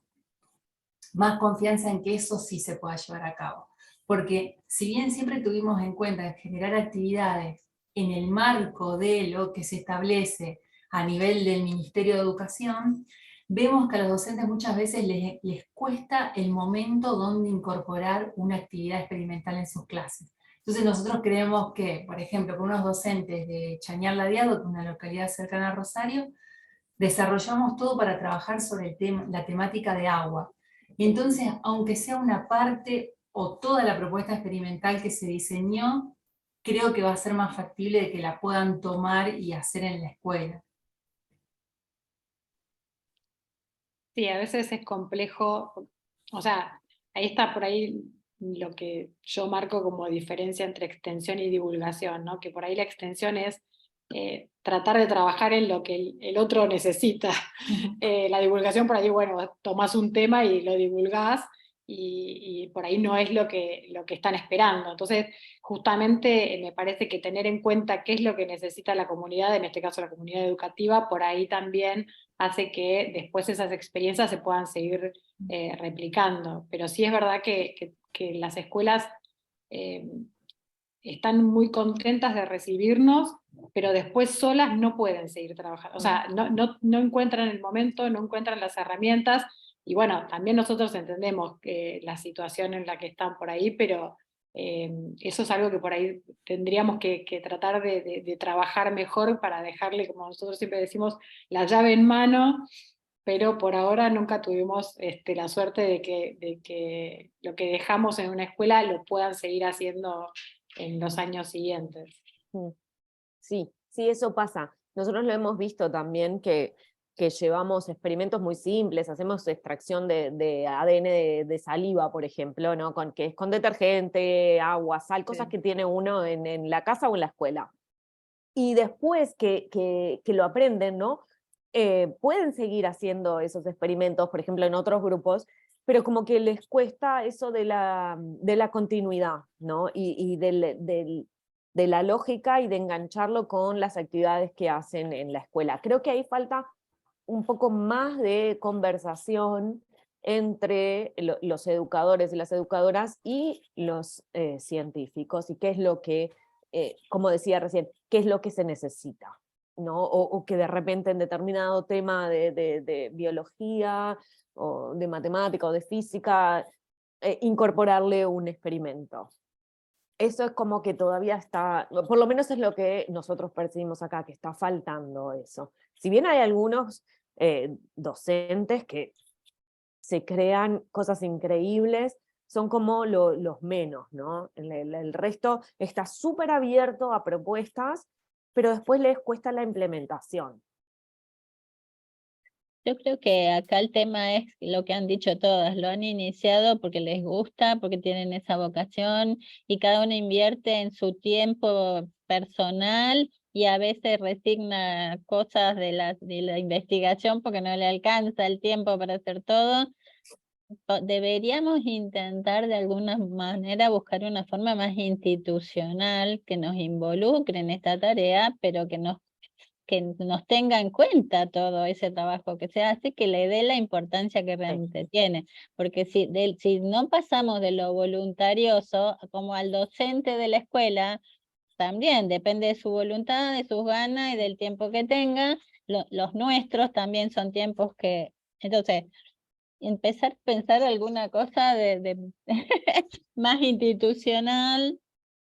más confianza en que eso sí se pueda llevar a cabo. Porque si bien siempre tuvimos en cuenta generar actividades en el marco de lo que se establece a nivel del Ministerio de Educación, vemos que a los docentes muchas veces les cuesta el momento donde incorporar una actividad experimental en sus clases. Entonces nosotros creemos que, por ejemplo, con unos docentes de Chañar Ladiado, una localidad cercana a Rosario, desarrollamos todo para trabajar sobre la temática de agua. Entonces, aunque sea una parte o toda la propuesta experimental que se diseñó, creo que va a ser más factible de que la puedan tomar y hacer en la escuela. Sí, a veces es complejo, o sea, ahí está por ahí lo que yo marco como diferencia entre extensión y divulgación, ¿no? Que por ahí la extensión es tratar de trabajar en lo que el otro necesita. La divulgación por ahí, bueno, tomás un tema y lo divulgás, y por ahí no es lo que están esperando. Entonces, justamente me parece que tener en cuenta qué es lo que necesita la comunidad, en este caso la comunidad educativa, por ahí también hace que después esas experiencias se puedan seguir replicando. Pero sí es verdad que las escuelas están muy contentas de recibirnos, pero después solas no pueden seguir trabajando. O sea, no encuentran el momento, no encuentran las herramientas, y bueno, también nosotros entendemos la situación en la que están por ahí, pero eso es algo que por ahí tendríamos que tratar de trabajar mejor para dejarle, como nosotros siempre decimos, la llave en mano, pero por ahora nunca tuvimos la suerte de que lo que dejamos en una escuela lo puedan seguir haciendo en los años siguientes. Sí, sí, eso pasa. Nosotros lo hemos visto también que llevamos experimentos muy simples, hacemos extracción de ADN de saliva, por ejemplo, ¿no? Que es con detergente, agua, sal, cosas que tiene uno en la casa o en la escuela. Y después que lo aprenden, ¿no? Pueden seguir haciendo esos experimentos, por ejemplo, en otros grupos, pero como que les cuesta eso de la continuidad, ¿no? Y de la lógica y de engancharlo con las actividades que hacen en la escuela. Creo que ahí falta un poco más de conversación entre los educadores y las educadoras y los científicos, y qué es lo que, como decía recién, qué es lo que se necesita, ¿no? O que de repente en determinado tema de biología, o de matemática, o de física, incorporarle un experimento. Eso es como que todavía está, por lo menos es lo que nosotros percibimos acá, que está faltando eso. Si bien hay algunos docentes que se crean cosas increíbles, son como los menos, ¿no? El resto está súper abierto a propuestas, pero después les cuesta la implementación. Yo creo que acá el tema es lo que han dicho todas, lo han iniciado porque les gusta, porque tienen esa vocación, y cada uno invierte en su tiempo personal y a veces resigna cosas de la investigación porque no le alcanza el tiempo para hacer todo. Deberíamos intentar de alguna manera buscar una forma más institucional que nos involucre en esta tarea, pero que nos tenga en cuenta todo ese trabajo que se hace, que le dé la importancia que realmente tiene. Porque si no pasamos de lo voluntarioso, como al docente de la escuela, también depende de su voluntad, de sus ganas y del tiempo que tenga. Los nuestros también son tiempos que... Entonces, empezar a pensar alguna cosa de más institucional,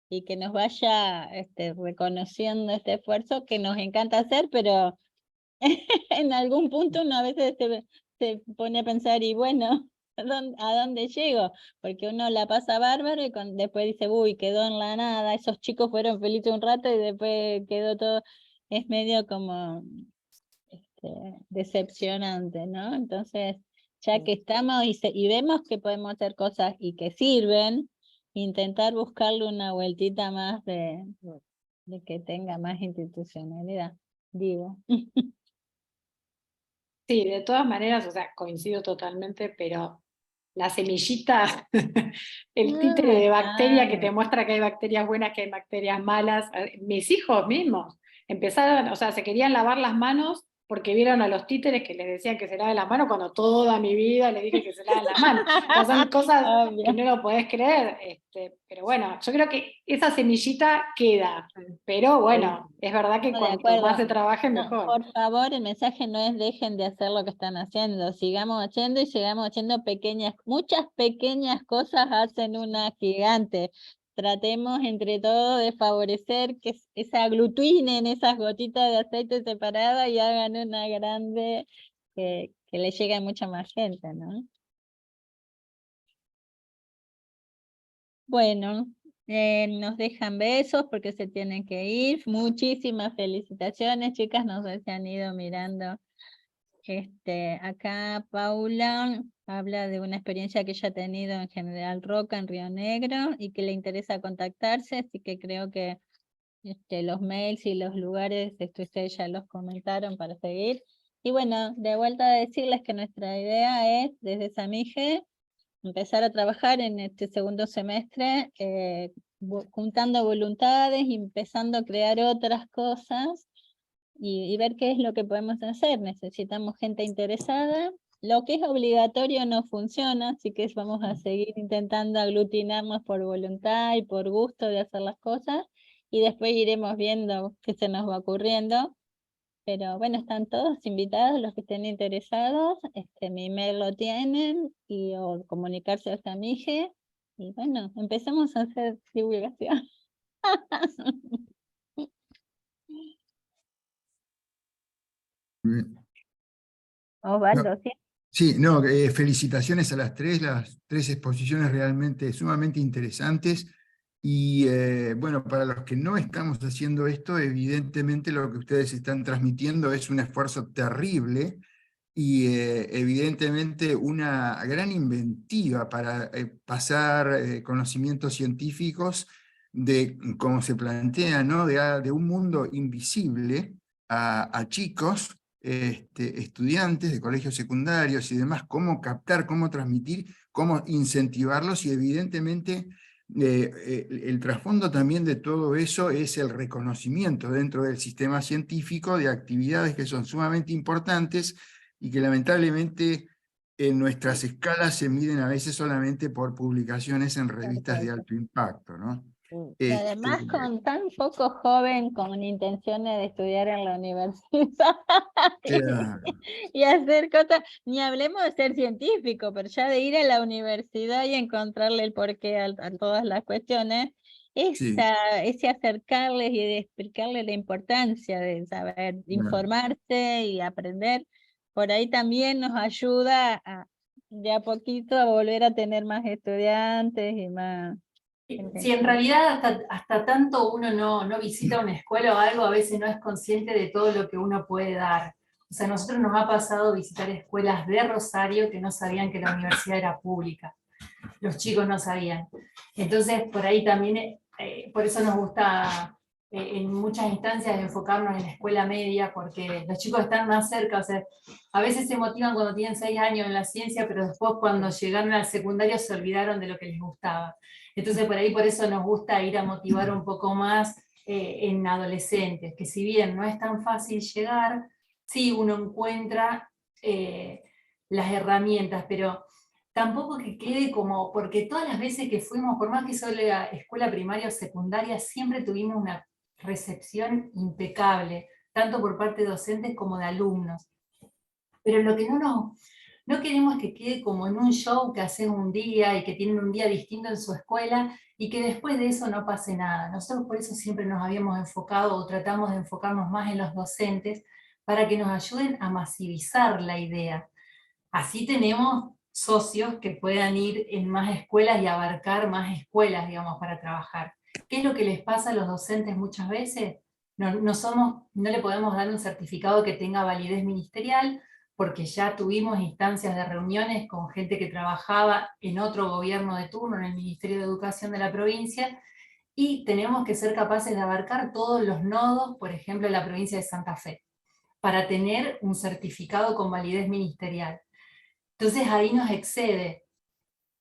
y que nos vaya reconociendo este esfuerzo que nos encanta hacer, pero en algún punto uno a veces se pone a pensar, y bueno, ¿a dónde llego? Porque uno la pasa bárbaro y después dice, uy, quedó en la nada, esos chicos fueron felices un rato y después quedó todo, es medio como decepcionante, ¿no? Entonces, ya que estamos y vemos que podemos hacer cosas y que sirven, intentar buscarle una vueltita más de que tenga más institucionalidad, digo. Sí, de todas maneras, o sea, coincido totalmente, pero la semillita, el títere de bacteria que te claro. muestra que hay bacterias buenas, que hay bacterias malas. Mis hijos mismos empezaron, o sea, se querían lavar las manos porque vieron a los títeres que les decían que se laven las manos cuando toda mi vida les dije que se laven las manos. O sea, son cosas Obvio. que no lo podés creer. Pero bueno, yo creo que esa semillita queda. Pero bueno, es verdad que No, de cuanto más acuerdo. se trabaje, No, mejor. por favor, el mensaje no es dejen de hacer lo que están haciendo, sigamos haciendo y sigamos haciendo muchas pequeñas cosas hacen una gigante. Tratemos entre todos de favorecer que se aglutinen esas gotitas de aceite separadas y hagan una grande que le llegue a mucha más gente, ¿no? Bueno, nos dejan besos porque se tienen que ir. Muchísimas felicitaciones, chicas, nos se han ido mirando. Acá Paula habla de una experiencia que ella ha tenido en General Roca, en Río Negro, y que le interesa contactarse, así que creo que los mails y los lugares, ustedes ya los comentaron para seguir. Y bueno, de vuelta a decirles que nuestra idea es, desde Samige, empezar a trabajar en este segundo semestre, juntando voluntades y empezando a crear otras cosas y ver qué es lo que podemos hacer. Necesitamos gente interesada. Lo que es obligatorio no funciona, así que vamos a seguir intentando aglutinarnos por voluntad y por gusto de hacer las cosas, y después iremos viendo qué se nos va ocurriendo. Pero bueno, están todos invitados los que estén interesados, mi email lo tienen, o comunicarse a Mije, y bueno, empezamos a hacer divulgación. Osvaldo, ¿sí? Sí, no, felicitaciones a las tres exposiciones realmente sumamente interesantes. Y bueno, para los que no estamos haciendo esto, evidentemente lo que ustedes están transmitiendo es un esfuerzo terrible y evidentemente una gran inventiva para pasar conocimientos científicos de, como se plantea, ¿no? de un mundo invisible a chicos, estudiantes de colegios secundarios y demás, cómo captar, cómo transmitir, cómo incentivarlos, y evidentemente el trasfondo también de todo eso es el reconocimiento dentro del sistema científico de actividades que son sumamente importantes y que lamentablemente en nuestras escalas se miden a veces solamente por publicaciones en revistas de alto impacto, ¿no? Y además con tan poco joven con intenciones de estudiar en la universidad Claro. y hacer cosas, ni hablemos de ser científico, pero ya de ir a la universidad y encontrarle el porqué a todas las cuestiones, Sí. ese acercarles y de explicarles la importancia de saber informarse y aprender, por ahí también nos ayuda de a poquito a volver a tener más estudiantes y más... Sí, en realidad hasta tanto uno no visita una escuela o algo, a veces no es consciente de todo lo que uno puede dar. O sea, a nosotros nos ha pasado visitar escuelas de Rosario que no sabían que la universidad era pública. Los chicos no sabían. Entonces, por ahí también, por eso nos gusta en muchas instancias enfocarnos en la escuela media, porque los chicos están más cerca, o sea, a veces se motivan cuando tienen 6 años en la ciencia, pero después cuando llegaron al secundario se olvidaron de lo que les gustaba. Entonces por ahí por eso nos gusta ir a motivar un poco más en adolescentes, que si bien no es tan fácil llegar, sí uno encuentra las herramientas, pero tampoco que quede como, porque todas las veces que fuimos, por más que solo era escuela primaria o secundaria, siempre tuvimos una recepción impecable, tanto por parte de docentes como de alumnos. Pero lo que no queremos que quede como en un show que hacen un día y que tienen un día distinto en su escuela y que después de eso no pase nada. Nosotros por eso siempre nos habíamos enfocado o tratamos de enfocarnos más en los docentes para que nos ayuden a masivizar la idea. Así tenemos socios que puedan ir en más escuelas y abarcar más escuelas, digamos, para trabajar. ¿Qué es lo que les pasa a los docentes muchas veces? No le podemos dar un certificado que tenga validez ministerial, porque ya tuvimos instancias de reuniones con gente que trabajaba en otro gobierno de turno, en el Ministerio de Educación de la provincia, y tenemos que ser capaces de abarcar todos los nodos, por ejemplo, en la provincia de Santa Fe, para tener un certificado con validez ministerial. Entonces ahí nos excede.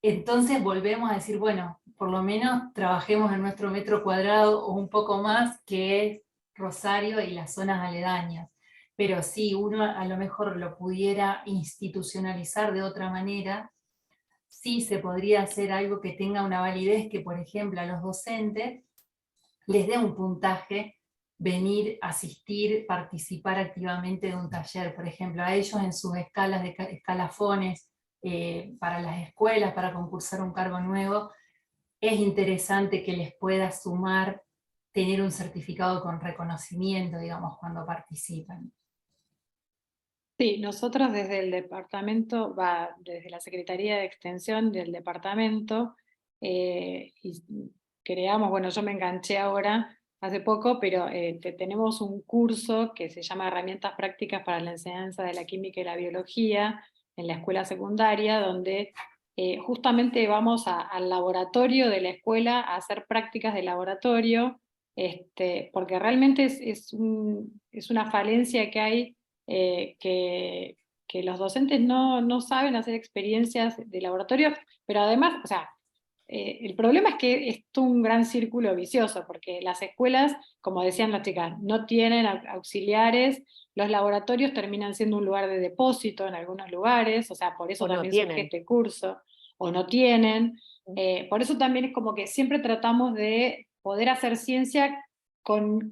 entonces volvemos a decir, bueno, por lo menos trabajemos en nuestro metro cuadrado o un poco más, que es Rosario y las zonas aledañas. Pero sí, uno a lo mejor lo pudiera institucionalizar de otra manera, sí se podría hacer algo que tenga una validez, que por ejemplo a los docentes les dé un puntaje venir, asistir, participar activamente de un taller, por ejemplo, a ellos en sus escalas de escalafones, para las escuelas, para concursar un cargo nuevo, es interesante que les pueda sumar tener un certificado con reconocimiento, digamos, cuando participan. Sí, nosotros desde el departamento, desde la Secretaría de Extensión del departamento, y creamos, bueno, yo me enganché ahora, hace poco, pero tenemos un curso que se llama Herramientas Prácticas para la Enseñanza de la Química y la Biología en la escuela secundaria, donde justamente vamos al laboratorio de la escuela a hacer prácticas de laboratorio, porque realmente es una falencia que hay, que los docentes no saben hacer experiencias de laboratorio, pero además, o sea, el problema es que es un gran círculo vicioso, porque las escuelas, como decían las chicas, no tienen auxiliares, los laboratorios terminan siendo un lugar de depósito en algunos lugares, o sea, por eso O no también surge tienen. este curso, o no tienen. Por eso también es como que siempre tratamos de poder hacer ciencia con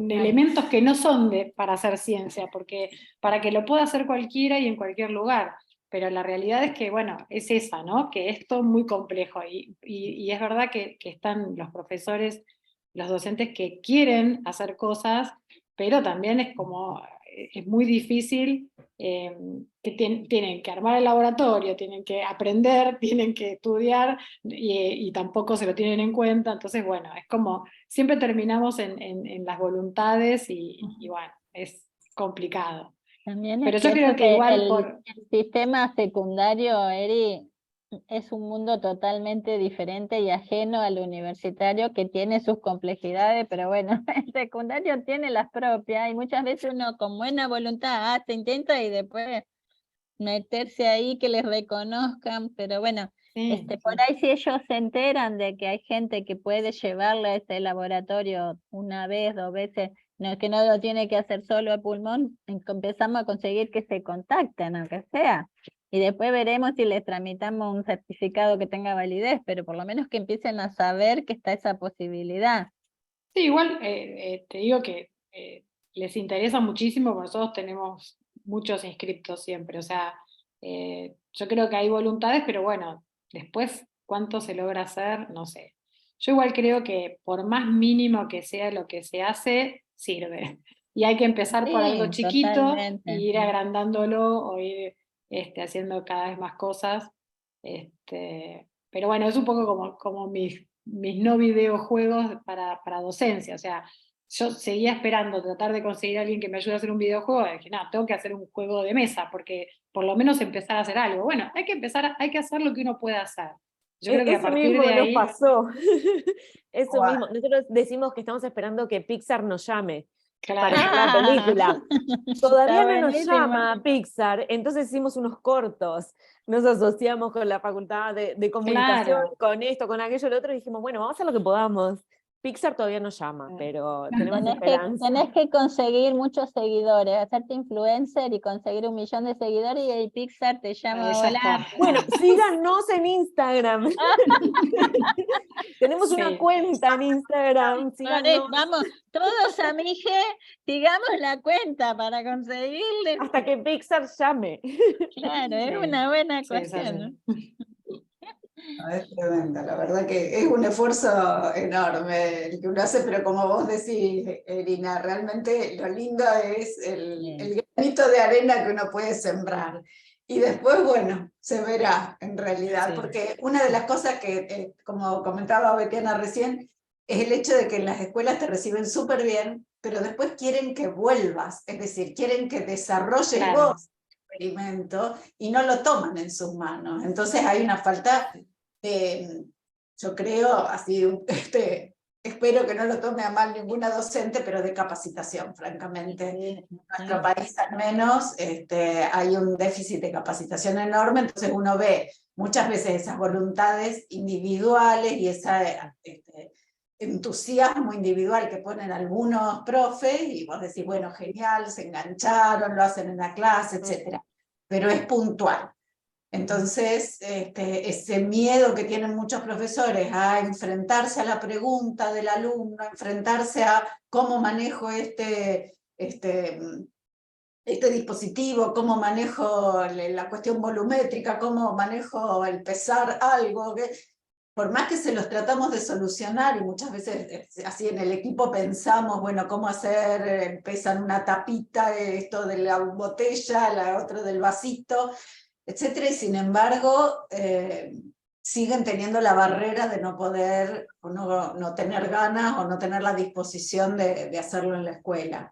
elementos que no son para hacer ciencia, porque para que lo pueda hacer cualquiera y en cualquier lugar. Pero la realidad es que, bueno, es esa, ¿no? Que es todo muy complejo y es verdad que están los profesores, los docentes que quieren hacer cosas, pero también es como, es muy difícil, que tienen que armar el laboratorio, tienen que aprender, tienen que estudiar y tampoco se lo tienen en cuenta. Entonces, bueno, es como, siempre terminamos en las voluntades y bueno, es complicado. También Pero es yo que creo eso que igual el sistema secundario, Eri, es un mundo totalmente diferente y ajeno al universitario, que tiene sus complejidades, pero bueno, el secundario tiene las propias y muchas veces uno con buena voluntad hace, intenta y después meterse ahí que les reconozcan, pero bueno, sí, por ahí si ellos se enteran de que hay gente que puede llevarle a ese laboratorio una vez, 2 veces, no, que no lo tiene que hacer solo a pulmón, empezamos a conseguir que se contacten, aunque sea, y después veremos si les tramitamos un certificado que tenga validez, pero por lo menos que empiecen a saber que está esa posibilidad. sí, igual te digo que les interesa muchísimo, porque nosotros tenemos muchos inscriptos siempre, o sea, yo creo que hay voluntades, pero bueno, después cuánto se logra hacer, no sé. Yo igual creo que por más mínimo que sea lo que se hace, sirve. Y hay que empezar por algo Sí, chiquito totalmente. e ir agrandándolo o ir haciendo cada vez más cosas. Pero bueno, es un poco como mis no videojuegos para docencia, o sea, yo seguía esperando tratar de conseguir a alguien que me ayude a hacer un videojuego, y dije, no, tengo que hacer un juego de mesa, porque por lo menos empezar a hacer algo. Bueno, hay que empezar, hay que hacer lo que uno pueda hacer. Yo creo que a Eso partir mismo de nos ahí... pasó. Eso Guau. mismo. Nosotros decimos que estamos esperando que Pixar nos llame Claro. para hacer la película. Todavía Está no nos buenísimo. llama Pixar, entonces hicimos unos cortos. Nos asociamos con la facultad de comunicación, Claro. con esto, con aquello, lo otro, y dijimos, bueno, vamos a hacer lo que podamos. Pixar todavía no llama, pero tenemos esperanza. Tenés que conseguir muchos seguidores, hacerte influencer y conseguir 1 millón de seguidores y el Pixar te llama, Ahí ya hola. está. Bueno, síganos en Instagram. Tenemos una Sí. cuenta en Instagram, síganos. Vamos, todos a Mije, sigamos la cuenta para conseguirle. Hasta que Pixar llame. Claro, es Sí. una buena Sí, es así. cuestión, ¿no? No, es tremendo, la verdad que es un esfuerzo enorme el que uno hace, pero como vos decís, Irina, realmente lo lindo es el granito de arena que uno puede sembrar. Y después, bueno, se verá en realidad, Sí. porque una de las cosas que, como comentaba Betiana recién, es el hecho de que en las escuelas te reciben súper bien, pero después quieren que vuelvas, es decir, quieren que desarrolles Claro. vos el experimento y no lo toman en sus manos. Entonces hay una falta, yo creo, así, espero que no lo tome a mal ninguna docente, pero de capacitación, francamente. En nuestro país al menos hay un déficit de capacitación enorme, entonces uno ve muchas veces esas voluntades individuales y ese entusiasmo individual que ponen algunos profes, y vos decís, bueno, genial, se engancharon, lo hacen en la clase, etc. Pero es puntual. Entonces, ese miedo que tienen muchos profesores a enfrentarse a la pregunta del alumno, a enfrentarse a cómo manejo este dispositivo, cómo manejo la cuestión volumétrica, cómo manejo el pesar algo, por más que se los tratamos de solucionar, y muchas veces así en el equipo pensamos, bueno, cómo hacer, pesan una tapita, esto de la botella, la otra del vasito, etcétera, y sin embargo siguen teniendo la barrera de no poder, o no tener ganas, o no tener la disposición de hacerlo en la escuela.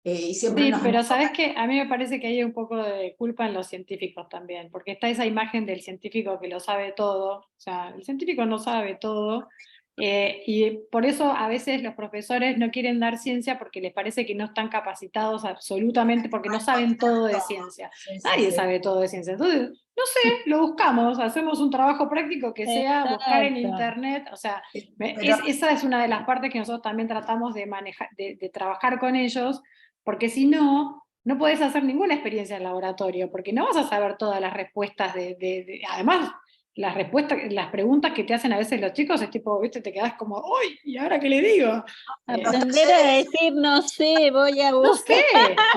Y siempre Sí, nos pero sabes que a mí me parece que hay un poco de culpa en los científicos también, porque está esa imagen del científico que lo sabe todo, o sea, el científico no sabe todo, y por eso a veces los profesores no quieren dar ciencia porque les parece que no están capacitados absolutamente, porque no saben todo de ciencia. Nadie sabe todo de ciencia. Entonces, no sé, lo buscamos, hacemos un trabajo práctico que sea buscar en internet, o sea, esa es una de las partes que nosotros también tratamos de manejar, de trabajar con ellos, porque si no, no podés hacer ninguna experiencia en laboratorio, porque no vas a saber todas las respuestas además, las preguntas que te hacen a veces los chicos es tipo, viste, te quedás como, ¡uy! ¿Y ahora qué le digo? Aprender a decir, no sé, voy a buscar.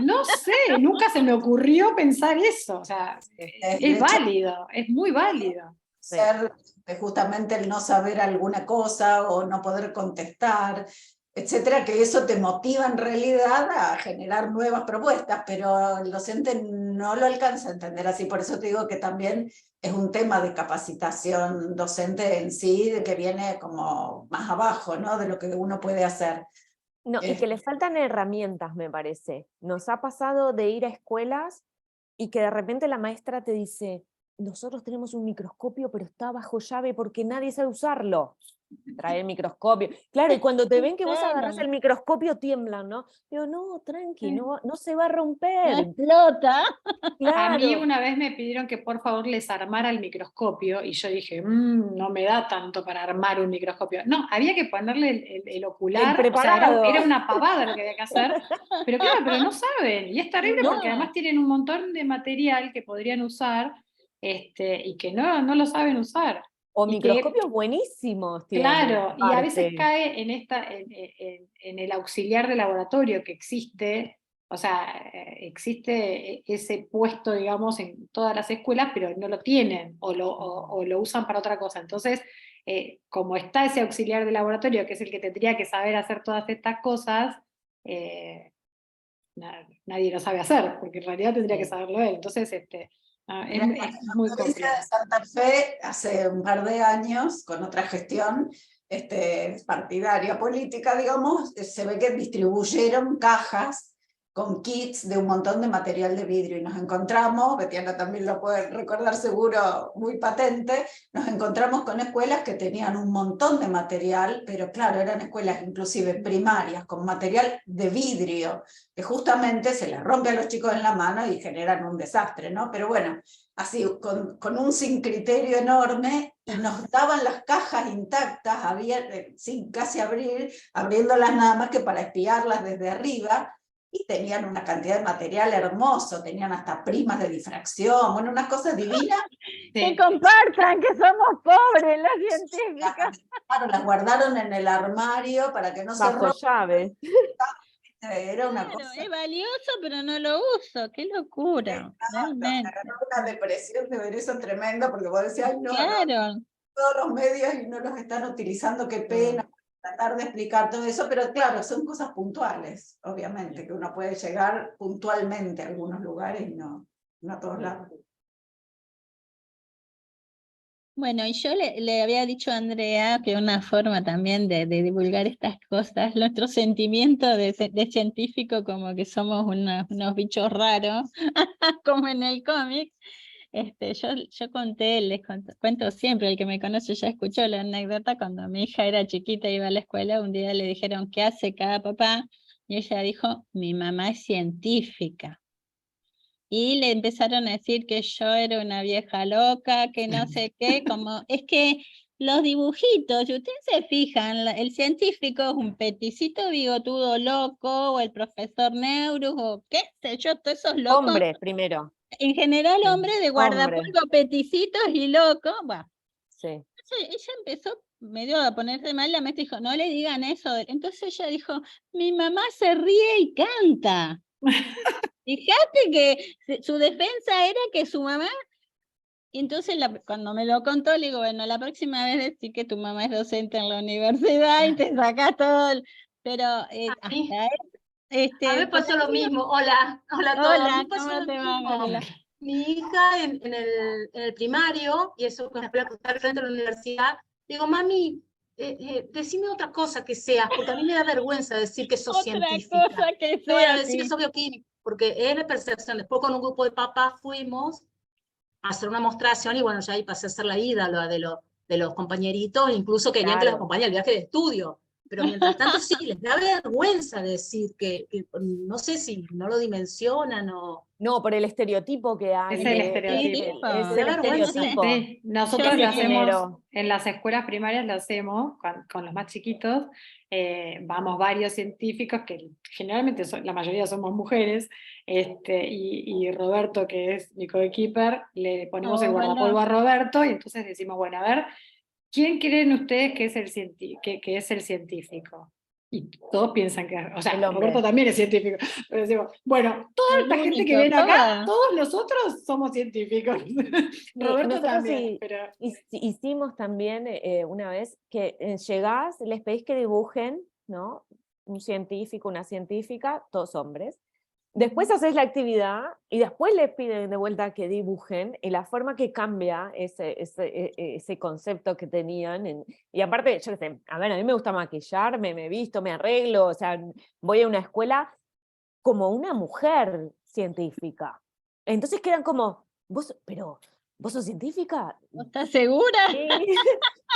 No sé, nunca se me ocurrió pensar eso, o sea, es válido, es muy válido. Ser justamente el no saber alguna cosa, o no poder contestar, etcétera, que eso te motiva en realidad a generar nuevas propuestas, pero el docente no lo alcanza a entender así. Por eso te digo que también es un tema de capacitación docente en sí, de que viene como más abajo, ¿no?, de lo que uno puede hacer. No, y que le faltan herramientas, me parece. Nos ha pasado de ir a escuelas y que de repente la maestra te dice, nosotros tenemos un microscopio, pero está bajo llave porque nadie sabe usarlo. Trae el microscopio. Claro, y cuando te ven que vos agarrás el microscopio tiemblan, ¿no? Digo, no, tranqui, no se va a romper. No explota. Claro. A mí Claro. una vez me pidieron que por favor les armara el microscopio, y yo dije, no me da tanto para armar un microscopio. No, había que ponerle el ocular, El o sea, preparado. era una pavada lo que había que hacer, pero claro, pero no saben, y es terrible porque además tienen un montón de material que podrían usar, y que no lo saben usar. O Y microscopios buenísimos tienen. Claro, y a veces cae en el auxiliar de laboratorio que existe, o sea, existe ese puesto, digamos, en todas las escuelas, pero no lo tienen, o lo usan para otra cosa. Entonces, como está ese auxiliar de laboratorio, que es el que tendría que saber hacer todas estas cosas, nadie lo sabe hacer, porque en realidad tendría que saberlo él. Entonces, es muy complicado. De Santa Fe, hace un par de años, con otra gestión partidaria, política, digamos, se ve que distribuyeron cajas con kits de un montón de material de vidrio, y nos encontramos, Betiana también lo puede recordar seguro, muy patente, nos encontramos con escuelas que tenían un montón de material, pero claro, eran escuelas inclusive primarias, con material de vidrio, que justamente se les rompe a los chicos en la mano y generan un desastre, ¿no? Pero bueno, así, con un sin criterio enorme, y nos daban las cajas intactas, sin casi abriéndolas nada más que para espiarlas desde arriba, y tenían una cantidad de material hermoso, tenían hasta primas de difracción, bueno, unas cosas divinas. Que compartan, que somos pobres las científicas. Claro, las guardaron en el armario para que no se Bajo rompan. llave. Era una cosa. Es valioso, pero no lo uso, qué locura. Me agarró una depresión de ver eso tremenda, porque vos decías, ay, no, Claro. todos los medios y no los están utilizando, qué pena, tratar de explicar todo eso, pero claro, son cosas puntuales, obviamente, que uno puede llegar puntualmente a algunos lugares y no a todos lados. Bueno, y yo le había dicho a Andrea que una forma también de divulgar estas cosas, nuestro sentimiento de científico, como que somos unos bichos raros, como en el cómic, Yo conté, cuento siempre, el que me conoce ya escuchó la anécdota, cuando mi hija era chiquita, iba a la escuela, un día le dijeron, ¿qué hace cada papá? Y ella dijo, mi mamá es científica. Y le empezaron a decir que yo era una vieja loca, que no sé qué, como, es que los dibujitos, si ustedes se fijan, el científico es un peticito bigotudo loco, o el profesor Neurus, o qué sé yo, todos esos locos. Hombre, primero. En general, Sí, hombre de hombre. guardapolvo, peticitos y loco. Bueno, Sí. entonces ella empezó medio a ponerse mal, la maestra dijo, no le digan eso. Entonces ella dijo, mi mamá se ríe y canta. Fíjate que su defensa era que su mamá, y entonces cuando me lo contó, le digo, bueno, la próxima vez decí que tu mamá es docente en la universidad y te sacás todo, pero hasta mí a me pasó lo mismo. Hola a todos. Hola, A mí me pasó ¿cómo lo te va, mismo. Manuela? Mi hija en el primario, y eso con la escuela que está al frente de la universidad, digo, mami, decime otra cosa que seas, porque a mí me da vergüenza decir que sos Otra científica. cosa que No voy a sea decir que así. sos bioquímica, porque es la percepción. Después con un grupo de papás fuimos a hacer una mostración, y bueno, ya ahí pasé a ser la ídola de los compañeritos, incluso querían que los Claro. acompañe al viaje de estudio. Pero mientras tanto sí, les da vergüenza decir que no sé si no lo dimensionan o... No, por el estereotipo que hay. Es el estereotipo. Es Me da el vergüenza. estereotipo. Sí, nosotros Yo lo me hacemos genero. en las escuelas primarias, lo hacemos con los más chiquitos. Vamos varios científicos, que generalmente la mayoría somos mujeres, y Roberto, que es mi coequiper, le ponemos el guardapolvo a Roberto, y entonces decimos, bueno, a ver, ¿quién creen ustedes que es el científico? Y todos piensan que, o sea, El hombre. Roberto también es científico, pero decimos, bueno, toda El esta gente único, que viene acá, toda. todos nosotros somos científicos. Roberto Nosotros también, pero... hicimos también una vez que llegás, les pedís que dibujen, ¿no? Un científico, una científica, todos hombres. Después haces la actividad y después les piden de vuelta que dibujen, y la forma que cambia ese concepto que tenían. Y aparte, yo qué sé, a ver, a mí me gusta maquillarme, me visto, me arreglo, o sea, voy a una escuela como una mujer científica. Entonces quedan como, vos sos científica. ¿Estás segura? Sí.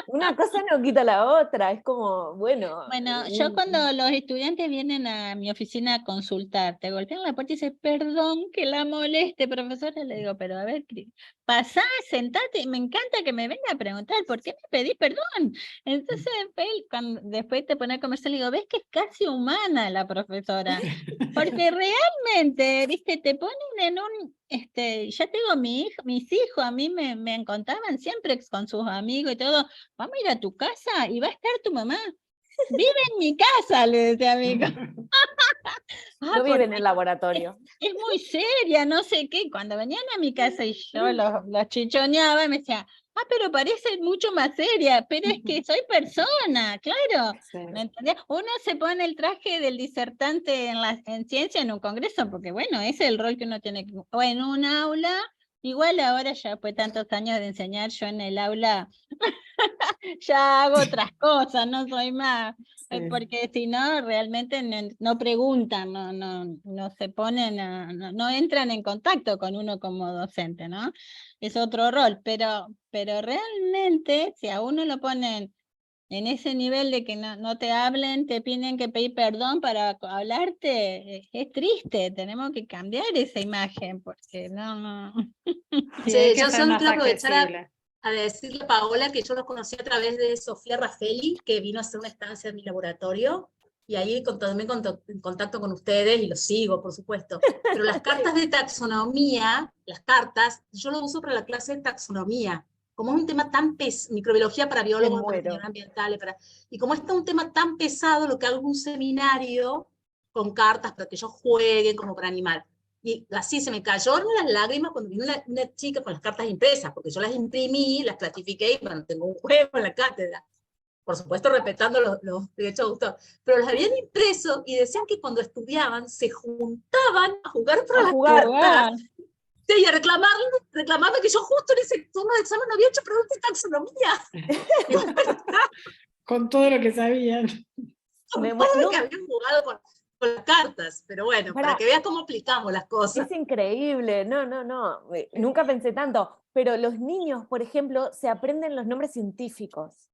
Una cosa no quita la otra, es como, bueno. Bueno, yo cuando los estudiantes vienen a mi oficina a consultar, te golpean la puerta y dicen, perdón que la moleste, profesora, le digo, pero a ver, pasá, sentate, me encanta que me venga a preguntar, ¿por qué me pedís perdón? Entonces, después te pone a conversar, le digo, ves que es casi humana la profesora, porque realmente, viste, te ponen en un, ya tengo mis hijos, a mí me contaban siempre con sus amigos y todo, vamos a ir a tu casa y va a estar tu mamá. Vive en mi casa, le decía a mi hijo. No vive en el laboratorio. Es muy seria, no sé qué. Cuando venían a mi casa y yo los chichoneaba, me decía, pero parece mucho más seria, pero es que soy persona, claro. Sí. ¿Me entendés? Uno se pone el traje del disertante en ciencia en un congreso, porque bueno, ese es el rol que uno tiene que... O en un aula, igual ahora ya después de tantos años de enseñar, yo en el aula ya hago otras cosas, no soy más, porque si no, realmente no preguntan, no se ponen, no entran en contacto con uno como docente, ¿no? Es otro rol, pero realmente, si a uno lo ponen en ese nivel de que no te hablen, te piden que pedir perdón para hablarte, es triste, tenemos que cambiar esa imagen, porque no. Sí, yo solo quiero aprovechar a decirle a Paola que yo los conocí a través de Sofía Raffaeli, que vino a hacer una estancia en mi laboratorio, y ahí tomé en contacto con ustedes, y los sigo, por supuesto. Pero las cartas de taxonomía, yo lo uso para la clase de taxonomía, como es un tema tan pesado, microbiología para biólogos, para ingeniería ambiental, y como está un tema tan pesado, lo que hago es un seminario con cartas para que ellos jueguen, como para animar. Y así se me cayeron las lágrimas cuando vino una chica con las cartas impresas, porque yo las imprimí, las clasifiqué, y bueno, tengo un juego en la cátedra, por supuesto respetando los derechos de autor, pero las habían impreso y decían que cuando estudiaban se juntaban a jugar para las cartas, y a reclamarme que yo justo en ese turno de examen había hecho preguntas de taxonomía. Con todo lo que sabían. Con todo lo que habían jugado con... con las cartas, pero bueno, para que veas cómo aplicamos las cosas. Es increíble, no, nunca pensé tanto, pero los niños, por ejemplo, se aprenden los nombres científicos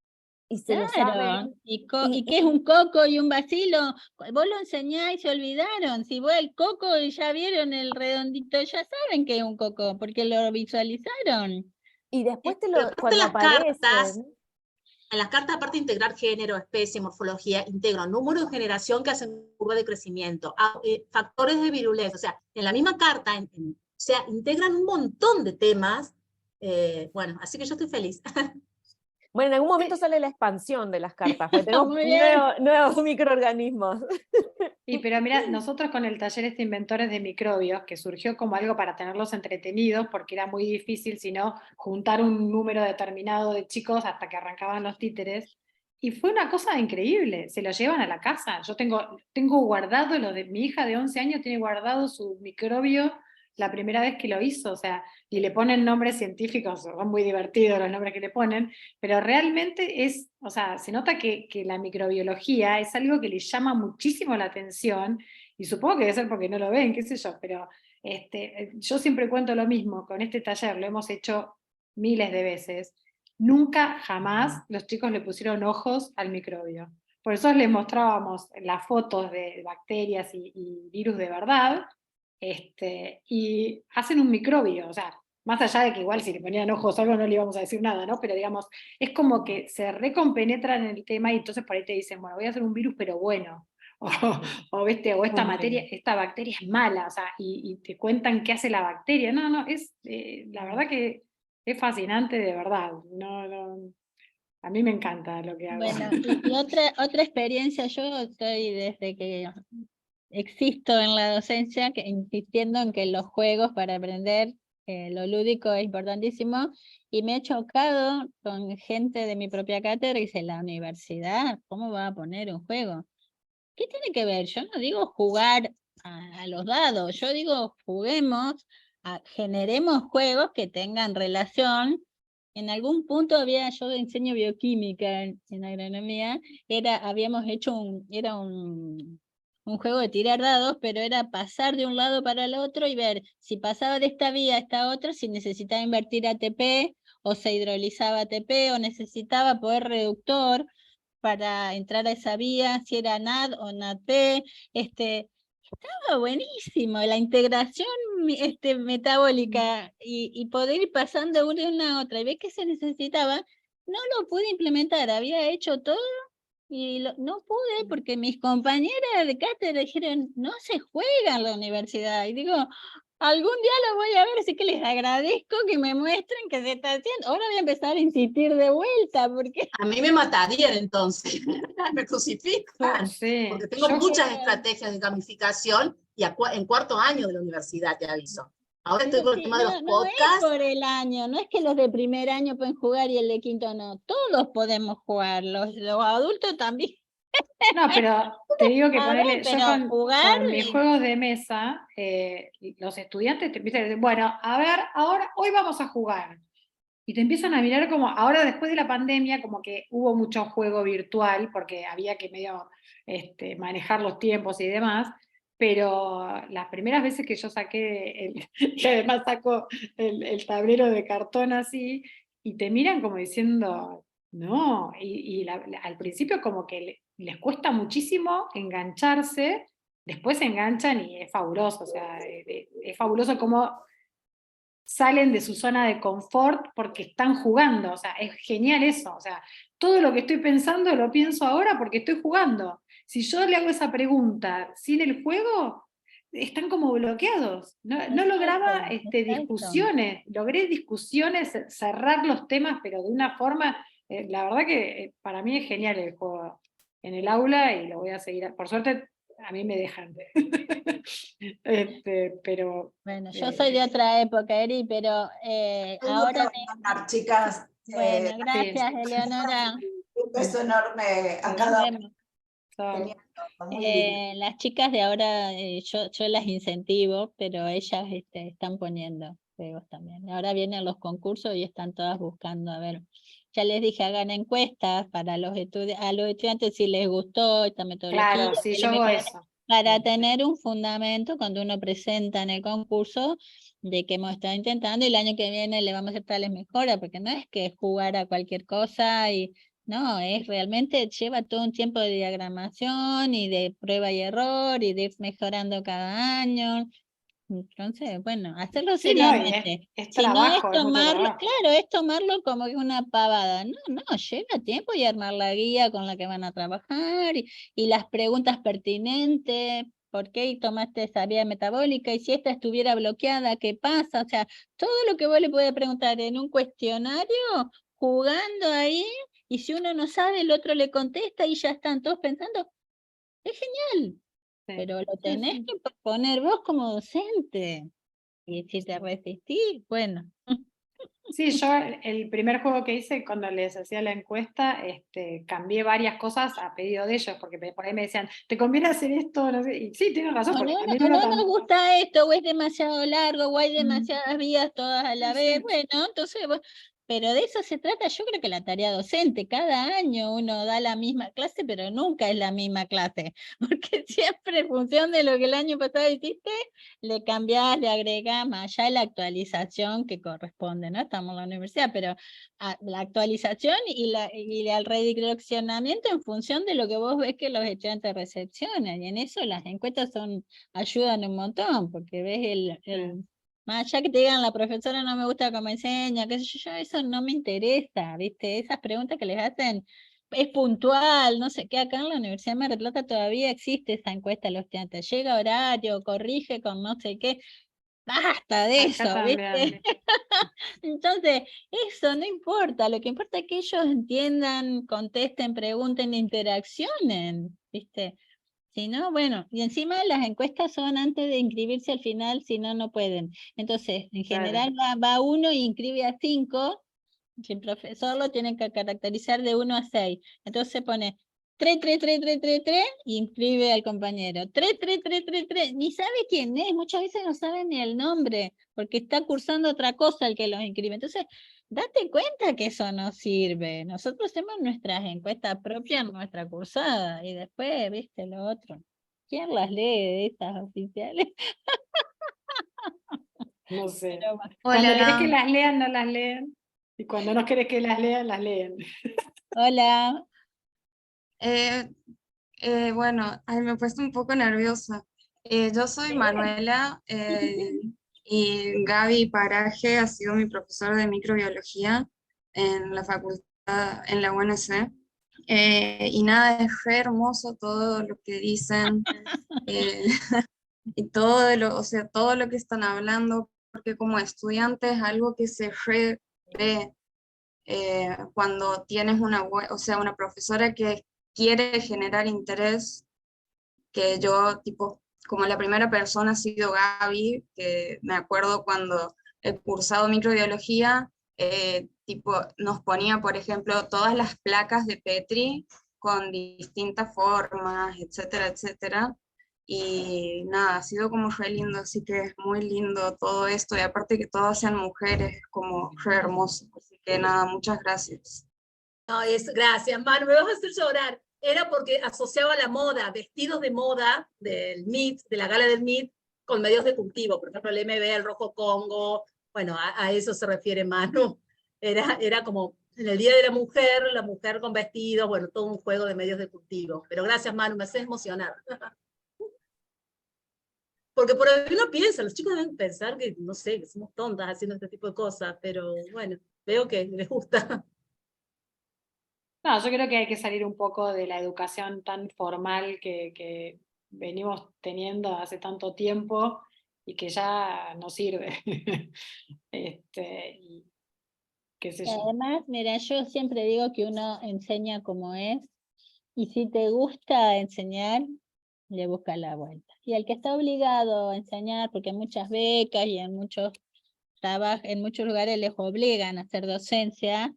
y se lo saben. ¿Y qué es un coco y un bacilo? Vos lo enseñás y se olvidaron. Si vos el coco y ya vieron el redondito, ya saben que es un coco, porque lo visualizaron. Y después Aparte las aparecen. cartas, en las cartas, aparte de integrar género, especie, morfología, integran número de generación que hacen curva de crecimiento, factores de virulencia, o sea, en la misma carta, o sea, integran un montón de temas, bueno, así que yo estoy feliz. Bueno, en algún momento sale la expansión de las cartas, porque tenemos Muy bien. nuevos microorganismos. Sí, pero mira, nosotros con el taller Inventores de Microbios, que surgió como algo para tenerlos entretenidos, porque era muy difícil, sino juntar un número determinado de chicos hasta que arrancaban los títeres, y fue una cosa increíble, se lo llevan a la casa. Yo tengo guardado, mi hija de 11 años tiene guardado su microbio la primera vez que lo hizo, o sea, y le ponen nombres científicos, son muy divertidos los nombres que le ponen, pero realmente o sea, se nota que la microbiología es algo que le llama muchísimo la atención, y supongo que debe ser porque no lo ven, qué sé yo, pero yo siempre cuento lo mismo, con este taller lo hemos hecho miles de veces, nunca jamás los chicos le pusieron ojos al microbio. Por eso les mostrábamos las fotos de bacterias y virus de verdad, y hacen un microbio, o sea, más allá de que igual si le ponían ojos o algo no le íbamos a decir nada, ¿no? Pero digamos, es como que se recompenetran en el tema y entonces por ahí te dicen, bueno, voy a hacer un virus pero bueno, o esta bacteria es mala, o sea, y te cuentan qué hace la bacteria. No, la verdad que es fascinante de verdad, a mí me encanta lo que hago. Bueno, y otra experiencia, yo estoy desde que existo en la docencia, insistiendo en que los juegos para aprender lo lúdico es importantísimo, y me he chocado con gente de mi propia cátedra y dice, la universidad, ¿cómo va a poner un juego? ¿Qué tiene que ver? Yo no digo jugar a los dados, yo digo juguemos, generemos juegos que tengan relación. En algún punto yo enseño bioquímica en agronomía, habíamos hecho un juego de tirar dados, pero era pasar de un lado para el otro y ver si pasaba de esta vía a esta otra, si necesitaba invertir ATP, o se hidrolizaba ATP, o necesitaba poder reductor para entrar a esa vía, si era NAD o NADP, estaba buenísimo, la integración metabólica y poder ir pasando de una a otra, y ver qué se necesitaba, no lo pude implementar, había hecho todo, y no pude porque mis compañeras de cátedra dijeron, no se juega en la universidad, y digo, algún día lo voy a ver, así que les agradezco que me muestren que se está haciendo. Ahora voy a empezar a insistir de vuelta, porque... A mí me matarían entonces, me crucifican, Sí, porque tengo muchas estrategias de gamificación y en cuarto año de la universidad, te aviso. Ahora estoy con el tema de los podcasts. No es por el año, no es que los de primer año pueden jugar y el de quinto no, todos podemos jugar, los adultos también. No, pero te digo que ponerle, yo con mis y... juegos de mesa, los estudiantes te empiezan a decir, bueno, a ver, ahora, hoy vamos a jugar. Y te empiezan a mirar como, ahora después de la pandemia, como que hubo mucho juego virtual, porque había que medio manejar los tiempos y demás, pero las primeras veces que yo saqué, y además saco el tablero de cartón así, y te miran como diciendo, no, y al principio como que les cuesta muchísimo engancharse, después se enganchan y es fabuloso, o sea, es fabuloso cómo salen de su zona de confort porque están jugando, o sea, es genial eso, o sea, todo lo que estoy pensando lo pienso ahora porque estoy jugando. Si yo le hago esa pregunta sin el juego, están como bloqueados. No lograba discusiones, logré discusiones, cerrar los temas, pero de una forma, la verdad que para mí es genial el juego en el aula y lo voy a seguir, por suerte a mí me dejan. Pero... Bueno, yo soy de otra época, Eri, pero ahora... chicas. Bueno, gracias, sí. Eleonora. Un beso enorme a cada uno. Las chicas de ahora, yo las incentivo, pero ellas están poniendo juegos también. Ahora vienen los concursos y están todas buscando, a ver, ya les dije, hagan encuestas para a los estudiantes si les gustó esta metodología. Claro, sí, yo hago eso. para tener un fundamento cuando uno presenta en el concurso de que hemos estado intentando y el año que viene le vamos a hacer tales mejoras, porque no es que jugar a cualquier cosa y no, es realmente lleva todo un tiempo de diagramación y de prueba y error y de ir mejorando cada año. Entonces, bueno, hacerlo Sí, no, y seriamente. es Si no es trabajo, es mucho tomarlo, trabajo. claro, es tomarlo como que una pavada. No, no, lleva tiempo y armar la guía con la que van a trabajar y las preguntas pertinentes. ¿Por qué tomaste esa vía metabólica? Y si esta estuviera bloqueada, ¿qué pasa? O sea, todo lo que vos le puedes preguntar en un cuestionario, jugando ahí, y si uno no sabe, el otro le contesta y ya están todos pensando, es genial. Sí. Pero lo Sí, tenés sí. que proponer vos como docente. Y si te resistís, bueno. Sí, yo el primer juego que hice cuando les hacía la encuesta, cambié varias cosas a pedido de ellos, porque por ahí me decían, ¿te conviene hacer esto? No sé. Y sí, tienen razón, O porque no, también o uno no nos también. gusta esto, o es demasiado largo, o hay demasiadas vías todas a la Sí, vez. sí. Bueno, entonces, pero de eso se trata, yo creo que la tarea docente, cada año uno da la misma clase, pero nunca es la misma clase, porque siempre en función de lo que el año pasado hiciste, le cambiás, le agregás, más allá de la actualización que corresponde, ¿no? Estamos en la universidad, pero la actualización y el redireccionamiento en función de lo que vos ves que los estudiantes recepcionan, y en eso las encuestas ayudan un montón, porque ves más allá que te digan la profesora no me gusta cómo enseña, qué sé yo, eso no me interesa, ¿viste? Esas preguntas que les hacen es puntual, no sé qué, acá en la Universidad de Mar del Plata todavía existe esa encuesta de los estudiantes, llega horario, corrige con no sé qué, basta de Acá eso, también. ¿viste? Entonces, eso no importa, lo que importa es que ellos entiendan, contesten, pregunten, interaccionen, ¿viste? Si no, bueno, y encima las encuestas son antes de inscribirse al final, si no, no pueden. Entonces, en Claro. general va uno y inscribe a 5, si el profesor lo tiene que caracterizar de 1 a 6. Entonces pone 3, 3, 3, 3, 3, 3 y inscribe al compañero. 3, 3, 3, 3, 3, ni sabe quién es, muchas veces no sabe ni el nombre, porque está cursando otra cosa el que los inscribe. Entonces, date cuenta que eso no sirve. Nosotros hacemos nuestras encuestas propias en nuestra cursada y después, viste, lo otro. ¿Quién las lee de estas oficiales? No sé. Pero bueno. Cuando querés que Hola, las lean, no las leen. Y cuando no querés que las lean, las leen. Hola. eh, bueno, ay, me he puesto un poco nerviosa. Yo soy Manuela y Gaby Paraje ha sido mi profesor de microbiología en la facultad, en la UNC. Y nada, es re hermoso todo lo que dicen eh, y o sea, todo lo que están hablando, porque como estudiante es algo que se re ve cuando tienes o sea, una profesora que quiere generar interés, que yo, tipo, como la primera persona ha sido Gaby, que me acuerdo cuando he cursado microbiología, tipo, nos ponía, por ejemplo, todas las placas de Petri con distintas formas, etcétera, etcétera. Y nada, ha sido como re lindo, así que es muy lindo todo esto, y aparte que todas sean mujeres, es como re hermoso. Así que nada, muchas gracias. no, gracias, Manu, me vas a hacer llorar. Era porque asociaba la moda, vestidos de moda del MIT, de la gala del MIT, con medios de cultivo, por ejemplo, el MB, el Rojo Congo, bueno, a eso se refiere Manu. Era como en el Día de la mujer con vestidos, bueno, todo un juego de medios de cultivo. Pero gracias, Manu, me haces emocionar. Porque por ahí uno piensa, los chicos deben pensar que, no sé, que somos tontas haciendo este tipo de cosas, pero bueno, veo que les gusta. No, yo creo que hay que salir un poco de la educación tan formal que venimos teniendo hace tanto tiempo y que ya no sirve. Y qué sé Y yo. además, mira, yo siempre digo que uno enseña como es, y si te gusta enseñar, le busca la vuelta. Y el que está obligado a enseñar, porque hay muchas becas y en muchos lugares les obligan a hacer docencia,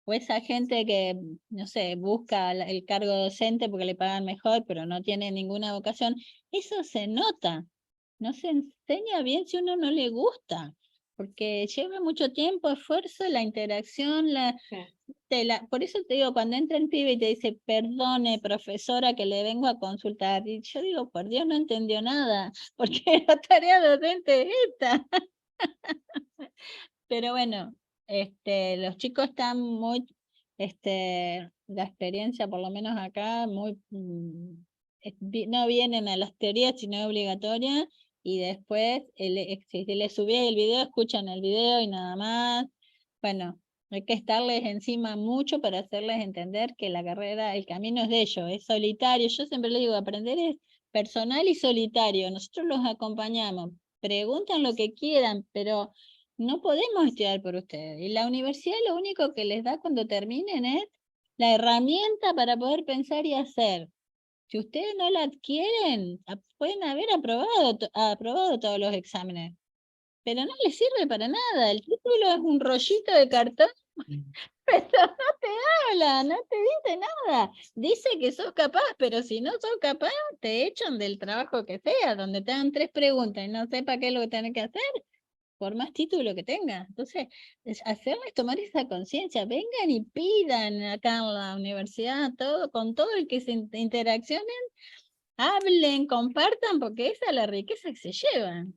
o esa gente que, no sé, busca el cargo docente porque le pagan mejor, pero no tiene ninguna vocación, eso se nota. No se enseña bien si uno no le gusta. porque lleva mucho tiempo, esfuerzo, la interacción, por eso te digo, cuando entra el pibe y te dice, perdone, profesora, que le vengo a consultar, y yo digo, por Dios, no entendió nada, porque la tarea docente es esta. Pero bueno, los chicos están muy, la experiencia, por lo menos acá, muy, no vienen a las teorías, sino obligatorias, y después, si les subí el video, escuchan el video y nada más. Bueno, hay que estarles encima mucho para hacerles entender que la carrera, el camino es de ellos, es solitario. Yo siempre les digo, aprender es personal y solitario. Nosotros los acompañamos, preguntan lo que quieran, pero no podemos estudiar por ustedes. Y la universidad lo único que les da cuando terminen es la herramienta para poder pensar y hacer. Si ustedes no la adquieren, pueden haber aprobado todos los exámenes, pero no les sirve para nada. El título es un rollito de cartón, pero no te habla, no te dice nada. Dice que sos capaz, pero si no sos capaz, te echan del trabajo que sea, donde te dan 3 preguntas y no sepa qué es lo que tenés que hacer, por más título que tengas. Entonces, hacerles tomar esa conciencia, vengan y pidan acá en la universidad, con todo el que se interaccionen, hablen, compartan, porque esa es la riqueza que se llevan.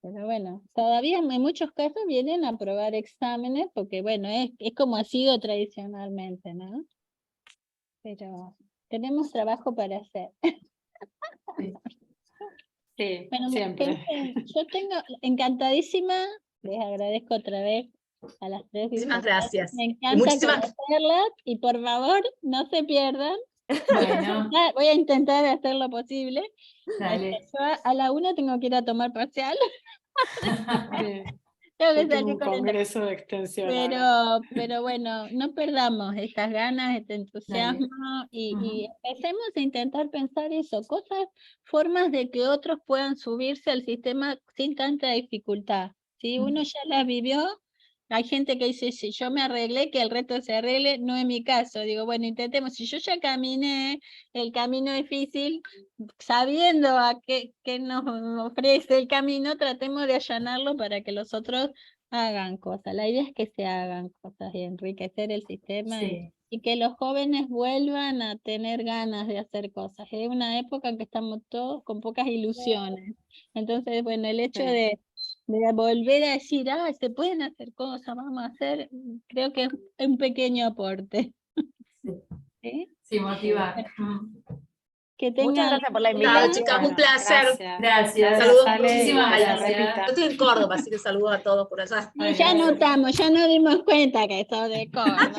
Pero bueno, todavía en muchos casos vienen a aprobar exámenes, porque bueno, es como ha sido tradicionalmente, ¿no? Pero tenemos trabajo para hacer. Sí, Bueno, siempre. gente, yo tengo encantadísima, les agradezco otra vez a las 3. Muchísimas gracias. Me Y encanta muchísimas conocerlas, y por favor, no se pierdan. Bueno, Voy a intentar hacer lo posible. dale. Yo a la 1 tengo que ir a tomar parcial. Sí. Tengo que Yo tengo salir un corriendo. congreso de extensión ahora. Pero bueno, no perdamos estas ganas, este entusiasmo, y empecemos a intentar pensar eso, formas de que otros puedan subirse al sistema sin tanta dificultad. Si uno ya las vivió, hay gente que dice, si yo me arreglé, que el resto se arregle. No es mi caso. Digo, bueno, intentemos. Si yo ya caminé el camino difícil, sabiendo a qué nos ofrece el camino, tratemos de allanarlo para que los otros hagan cosas. La idea es que se hagan cosas y enriquecer el sistema, Sí. y que los jóvenes vuelvan a tener ganas de hacer cosas. Es una época en que estamos todos con pocas ilusiones. Entonces, bueno, el hecho de volver a decir, se pueden hacer cosas, vamos a hacer, creo que es un pequeño aporte. ¿Sí? Sí, motivar. Que Muchas tengan gracias por la Chao, invitación. chicas, un placer. Gracias. Saludos, Ale, muchísimas y a la gracias. repita. Yo estoy en Córdoba, así que saludos a todos por allá. Y ya notamos, ya nos dimos cuenta que sos de Córdoba.